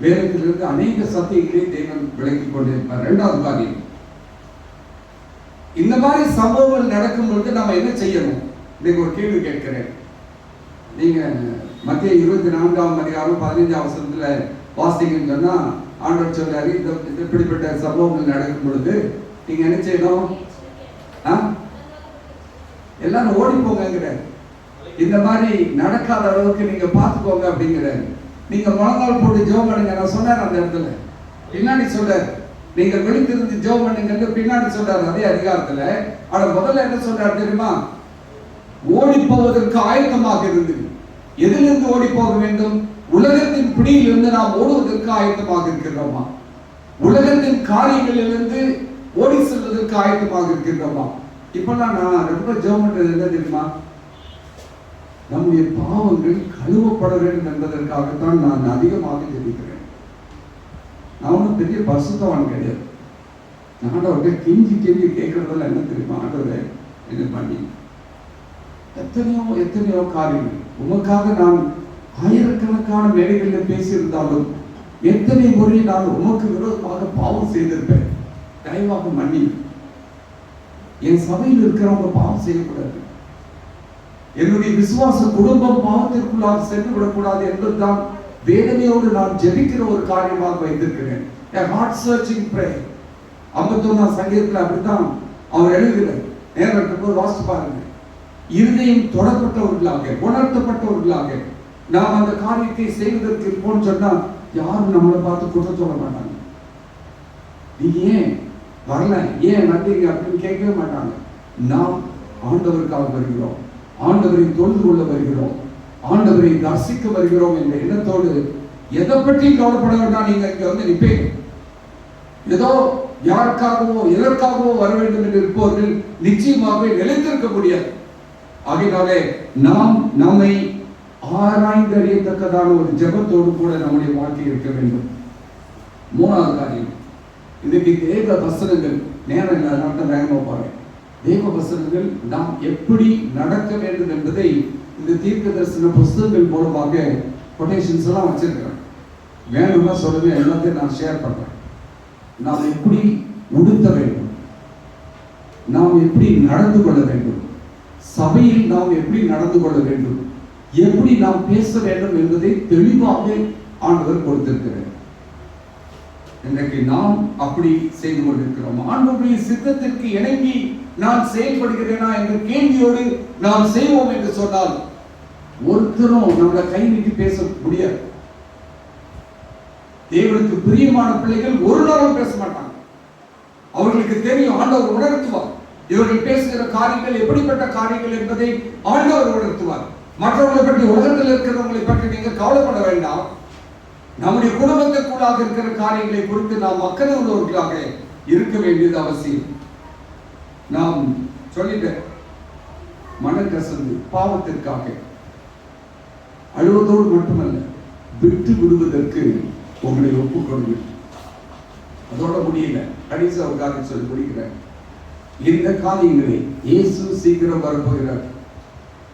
வேதத்திலிருந்து அநேக சத்தியங்களை தேவன் விளக்கி கொண்டிருப்பார். இரண்டாவது காரியம், இந்த மாதிரி சம்பவங்கள் நடக்கும் பொழுது நம்ம என்ன செய்யணும்? இன்னைக்கு ஒரு கேள்வி கேட்கிறேன். நீங்க மத்திய 24ஆம் அதிகாரம் 15ஆம் வசனத்துல வாசிங்கன்னு சொன்னா ஆண்டவர் சொல்றாரு, இந்த இப்படிப்பட்ட சம்பவங்கள் நடக்கும் பொழுது நீங்க என்ன செய்யணும்? எல்லாரும் ஓடி போங்கிறாரு. இந்த மாதிரி நடக்காத அளவுக்கு நீங்க பார்த்துக்கோங்க அப்படிங்கிறாரு. நீங்க முழங்கால் போட்டு ஜெபம் பண்ணுங்க. நான் சொன்னேன் அந்த இடத்துல, பின்னாடி சொல்றாரு நீங்க விழித்திருந்து ஜெபம் பண்ணுங்க, பின்னாடி சொல்றாரு அதே அதிகாரத்துல. ஆனா முதல்ல என்ன சொல்றாரு தெரியுமா? ஓடி போவதற்கு ஆயத்தமாக இருந்து. எதிலிருந்து ஓடி போக வேண்டும்? உலகத்தின் பிடியிலிருந்து நாம் ஓடுவதற்கு ஆயத்தமாக இருக்கிறோமா? உலகத்தின் காரியங்களிலிருந்து ஓடி செல்வதற்கு ஆயத்தமாக இருக்கின்றோமா? இப்பெல்லாம் நான் ரொம்ப ஜெபம் பண்றது என்ன தெரியுமா? நம்முடைய பாவங்கள் கழுவப்பட வேண்டும் என்பதற்காகத்தான் நான் அதிகமாக ஜெபிக்கிறேன். நான் ஒன்றும் பெரிய பரிசுத்தவான் கிடையாது. ஆண்டவர்கிட்ட கெஞ்சி கேட்கறதெல்லாம் என்ன தெரியுமா? ஆண்டவரே என்ன பண்ணி எத்தனையோ காரியங்கள் உமக்காக நான் ஆயிரக்கணக்கான மேடைகளில் பேசியிருந்தாலும் எத்தனை முறை நான் உமக்கு விரோதமாக பாவம் செய்திருப்பேன். தயவாக மன்னி. என் சபையில் இருக்கிறவங்க பாவம் செய்யக்கூடாது. என்னுடைய விசுவாச குடும்பம் பாவத்திற்குள்ளாக சென்று விடக்கூடாது என்பதுதான் வேதனையோடு நான் ஜெபிக்கிற ஒரு காரியமாக வைத்திருக்கிறேன். Heart searching prayer. 51ஆம் சங்கீதத்தில் அப்படித்தான் அவர் எழுதுகிறார். நேரம் இருக்கும்போது வாசித்து பாருங்க. இருதயம் தொடப்பட்டவர்களாக, உணர்த்தப்பட்டவர்களாக நாம் அந்த காரியத்தை செய்வதற்கு இருப்போம்னு சொன்னா யாரும் நம்மளை பார்த்து குற்றம் சொல்ல மாட்டாங்க. நீ ஏன் வரல, ஏன் வந்தீங்க அப்படின்னு கேட்கவே மாட்டாங்க. நாம் ஆண்டவருக்காக வருகிறோம், ஆண்டவரை தொழுது கொள்ள வருகிறோம், ஆண்டவரை தரிசிக்க வருகிறோம் என்ற எண்ணத்தோடு எதை பற்றி கவலைப்பட வேண்டாம். நீங்க இங்க வந்து நிற்பீங்க. ஏதோ யாருக்காகவோ எதற்காகவோ வர வேண்டும் என்று இருப்பவர்கள் நிச்சயமாகவே நிலைத்திருக்க முடியாது. ஆகினாலே நாம் நம்மை ஆராய்ந்து அறியத்தக்கதான ஒரு ஜெபத்தோடு கூட நம்முடைய வாழ்க்கை இருக்க வேண்டும். மூணாவது காரியம், இன்னைக்கு தேவ வசனங்கள், நேரம் இல்லாத வேகமாக பாருங்க. தேவ வசனங்கள் நாம் எப்படி நடக்க வேண்டும் என்பதை இந்த தீர்க்க தரிசன புஸ்தகங்கள் மூலமாக கொட்டேஷன்ஸ் எல்லாம் வச்சிருக்கிறேன். வேணும்னா சொல்லுங்க, எல்லாத்தையும் நான் ஷேர் பண்றேன். நாம் எப்படி உடுத்த வேண்டும், நாம் எப்படி நடந்து கொள்ள வேண்டும், சபையில் நாம் எப்படி நடந்து கொள்ள வேண்டும், எப்படி நாம் பேச வேண்டும் என்பதை தெளிவாக ஆண்டவர் கொடுத்திருக்கிறார். இன்றைக்கு நாம் அப்படி செய்து கொண்டிருக்கிறோம். ஆண்டவருடைய சித்தத்திற்கு இணங்கி நான் செயல்படுகிறேனா என்ற கேள்வியோடு நாம் செய்வோம் என்று சொன்னால் ஒருத்தரும் நம்மளை கை நீட்டி பேச முடியாது. தேவனுக்கு பிரியமான பிள்ளைகள் ஒரு நாளும் பேச மாட்டாங்க. அவர்களுக்கு தெரியும், ஆண்டவர் உணர்த்துவார். இவர்கள் பேசுகிற காரியங்கள் எப்படிப்பட்ட காரியங்கள் என்பதை ஆண்டவர் உணர்த்துவார். மற்றவர்களை பற்றி, உலகத்தில் இருக்கிறவங்களை பற்றி நீங்க கவலைப்பட வேண்டாம். நம்முடைய குடும்பத்திற்குள்ளாக இருக்கிற காரியங்களை குறித்து நாம் அக்கறை உள்ளவர்களாக இருக்க வேண்டியது அவசியம். நாம் சொல்லிட்டேன், மனக்கசந்து பாவத்திற்காக அழுவதோடு மட்டுமல்ல, விட்டு விடுவதற்கு உங்களை ஒப்புக்கொள்ளுங்கள். அதோட முடியல, கடைசி ஒரு காரியம் சொல்லி முடிக்கிறேன். இந்த காரியங்களை இயேசு சீக்கிரம் வரப்போகிறார்.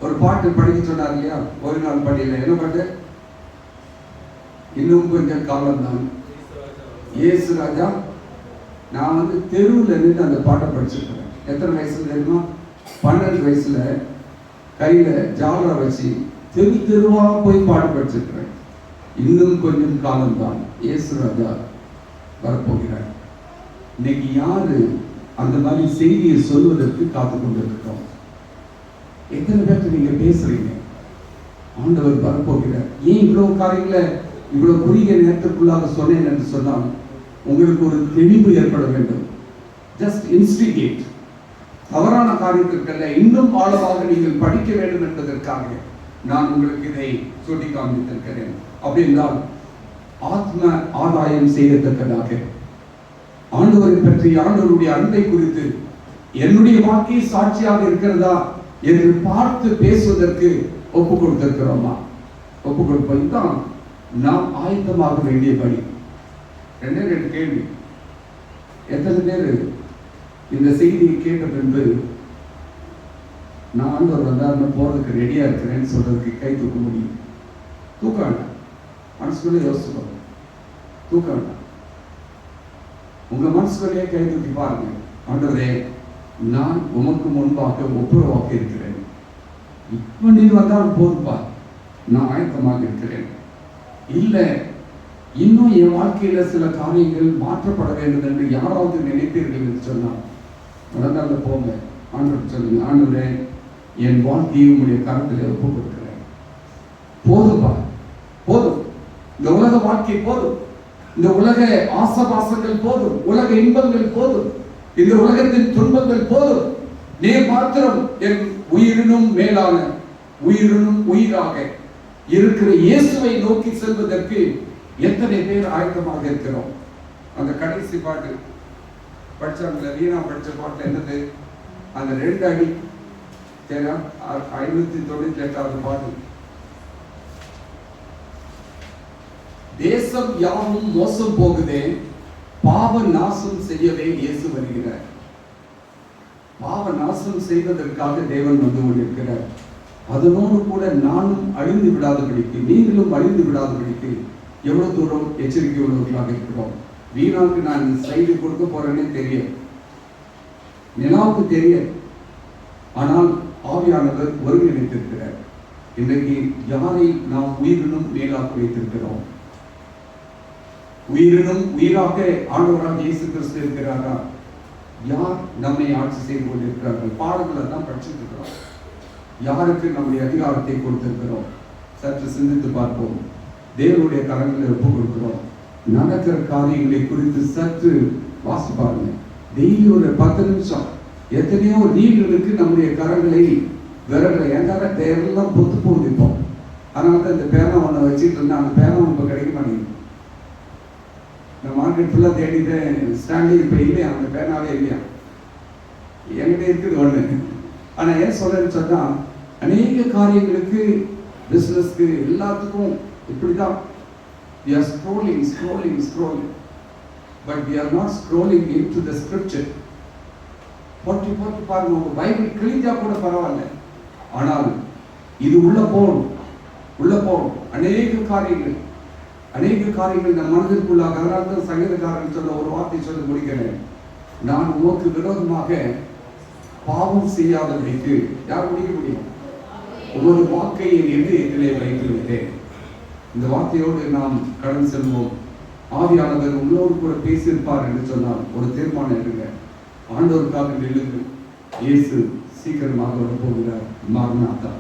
ஒரு பாட்டு படிக்க சொன்னார் இல்லையா? ஒரு நாள் படியல. என்ன பாட்டு? இன்னும் கொஞ்சம் காலம் தான், இயேசு ராஜா நான் வந்து தெருவில் நின்று அந்த பாட்டை படிச்சிருக்கிறேன். எத்தனை வயசுல தெரியுமா? 12 வயசுல கையில ஜாலரை வச்சு தெரு தெருவா போய் பாட்டு படிச்சிருக்கிறேன். இன்னும் கொஞ்சம் காலம்தான் இயேசு ராஜா வரப்போகிறார். இன்னைக்கு யாரு அந்த மாதிரி செய்தியை சொல்வதற்கு காத்து கொண்டிருக்கிறோம்? எத்தனை பேருக்கு நீங்க பேசுறீங்க? ஆண்டவர் வரப்போகிறார். ஏன் இவ்வளவு காரியங்களை இவ்வளவு குறுகிய நேரத்திற்குள்ளாக சொன்னேன் என்று சொன்னால், உங்களுக்கு ஒரு தெளிவு ஏற்பட வேண்டும். ஜஸ்ட் இன்ஸ்டிகேட், தவறான காரியத்திற்கல்ல, இன்னும் ஆழமாக நீங்கள் படிக்க வேண்டும் என்பதற்காக நான் உங்களுக்கு இதை சொல்லி காண்பித்திருக்கிறேன். அப்படி என்றால் ஆத்ம ஆதாயம் செய்யத்தக்கதாக ஆண்டவரை பற்றி, ஆண்டவருடைய அன்பை குறித்து என்னுடைய வாழ்க்கை சாட்சியாக இருக்கிறதா என்று பார்த்து பேசுவதற்கு ஒப்பு கொடுத்திருக்கிறோமா? ஒப்பு கொடுப்பது தான் நாம் ஆயத்தமாக வேண்டிய படி. 2 கேள்வி. எத்தனை பேர் இந்த செய்தியை கேட்ட பின்பு நான் ஆண்டவர் வந்தாருன்னு போறதுக்கு ரெடியா இருக்கிறேன்னு சொல்றதுக்கு கை தூக்க முடியும்? தூக்க வேண்டாம், மனசுக்குள்ளே யோசிச்சுக்கோங்க. தூக்க வேண்டாம், உங்க மனசுக்குள்ளேயே கை தூக்கி பாருங்க. ஆண்டவரே, நான் உமக்கு முன்பாக ஒப்புரவாக இருக்கிறேன். இப்ப நீ வந்தால் போதுப்பா, நான் ஆயத்தமாக இருக்கிறேன். இல்லை, இன்னும் என் வாழ்க்கையில சில காரியங்கள் மாற்றப்பட வேண்டும் என்று யாராவது நினைப்பீர்கள் என்று சொன்னால் நடந்தால போங்க. ஆண்டவர் சொல்லுங்க, ஆண்டவரே, என் வாழ்க்கையை உங்களுடைய கரத்திலே ஒப்பு கொடுக்கிறேன். போதும்பா, போதும். இந்த உலக வாழ்க்கை போதும், இந்த உலக ஆசபாசங்கள் போதும், உலக இன்பங்கள் போதும், இந்த உலகத்தின் துன்பங்கள் போதும். நீ மாத்திரம் என் உயிரினும் மேலான, உயிரினும் உயிராக இருக்கிற இயேசுவை நோக்கி செல்வதற்கு எத்தனை பேர் ஆயத்தமாக இருக்கிறோம்? அந்த கடைசி பாட்டு படிச்சாங்களே, வீணா படிச்ச பாட்டு என்னது? அந்த 2 அடி 598வது பாட்டு. தேசம் யாவும் மோசம் போகுதே, பாவ நாசம் செய்யவே இயேசு வருகிறார். பாவ நாசம் செய்வதற்காக தேவன் வந்து கொண்டிருக்கிறார். அதனோடு கூட நானும் அழிந்து விடாதபடிக்கு, நீங்களும் அழிந்து விடாதபடிக்கு எவ்வளவு தூரம் எச்சரிக்கை உள்ளவர்களாக இருக்கிறோம். வீணாவுக்கு நான் சைடு கொடுக்க போறேன்னே தெரியும், நிலாவுக்கு தெரியும். ஆனால் ஆவியானவர் ஒருங்கிணைத்திருக்கிறார். இன்றைக்கு யாரை நாம் உயிரினும் மேலாக வைத்திருக்கிறோம்? உயிரினும் உயிராக ஆண்டவராக இயேசு கிறிஸ்து இருக்கிறாரா? யார் நம்மை ஆட்சி செய்து கொண்டிருக்கிறார்கள்? பாடங்களை தான் படிச்சுட்டு இருக்கிறோம். யாருக்கு நம்முடைய அதிகாரத்தை கொடுத்திருக்கிறோம்? சற்று சிந்தித்து பார்ப்போம். தேவனுடைய கரங்களை ஒப்பு கொடுக்கிறோம். நடக்கிற காரியங்களை குறித்து சற்று வாசி பாருங்க. டெய்லி ஒரு 10 நிமிஷம். எத்தனையோ ரீல்களுக்கு நம்முடைய கரங்களை விரல எங்கார எல்லாம் பொத்து போகுது இப்போ. அதனால தான் இந்த பேனா ஒன்று வச்சுட்டு இருந்தா, அந்த பேனா இப்போ கிடைக்க மாட்டேங்குது. இந்த மார்க்கெட் ஃபுல்லாக தேடிட்டேன், ஸ்டாண்டே இப்போ இல்லையா, அந்த பேனாவே இல்லையா. என்கிட்ட இருக்குது ஒன்று. ஆனால் ஏன் சொல்றேன்னு சொன்னால், அநேக காரியங்களுக்கு, பிஸ்னஸ்க்கு, எல்லாத்துக்கும் இப்படி தான். We are scrolling, but we are not scrolling into the scripture. போட்டு பாருங்க, உங்க பைபிள் கிழிஞ்சா கூட பரவாயில்ல, ஆனால் இது உள்ள போகும். அநேக காரியங்கள் நம் மனதிற்குள்ளாக. அதனால தான் சங்கீதக்காரன் சொல்ல ஒரு வார்த்தை சொல்லி முடிக்கிறேன். நான் உமக்கு விரோதமாக பாவம் செய்யாதபடிக்கு யார் முடிக்க முடியும்? ஒவ்வொரு வாக்கையை எதிலே வைத்து விட்டேன். இந்த வார்த்தையோடு நாம் கடந்து செல்வோம். ஆவியானவர் உங்களோடு கூட பேசியிருப்பார் என்று சொன்னால் ஒரு தீர்மானம் எடுங்க. ஆண்டவருக்காக நில்லுங்கள். இயேசு சீக்கிரமாக வரப்போகிறார். மாரநாதா.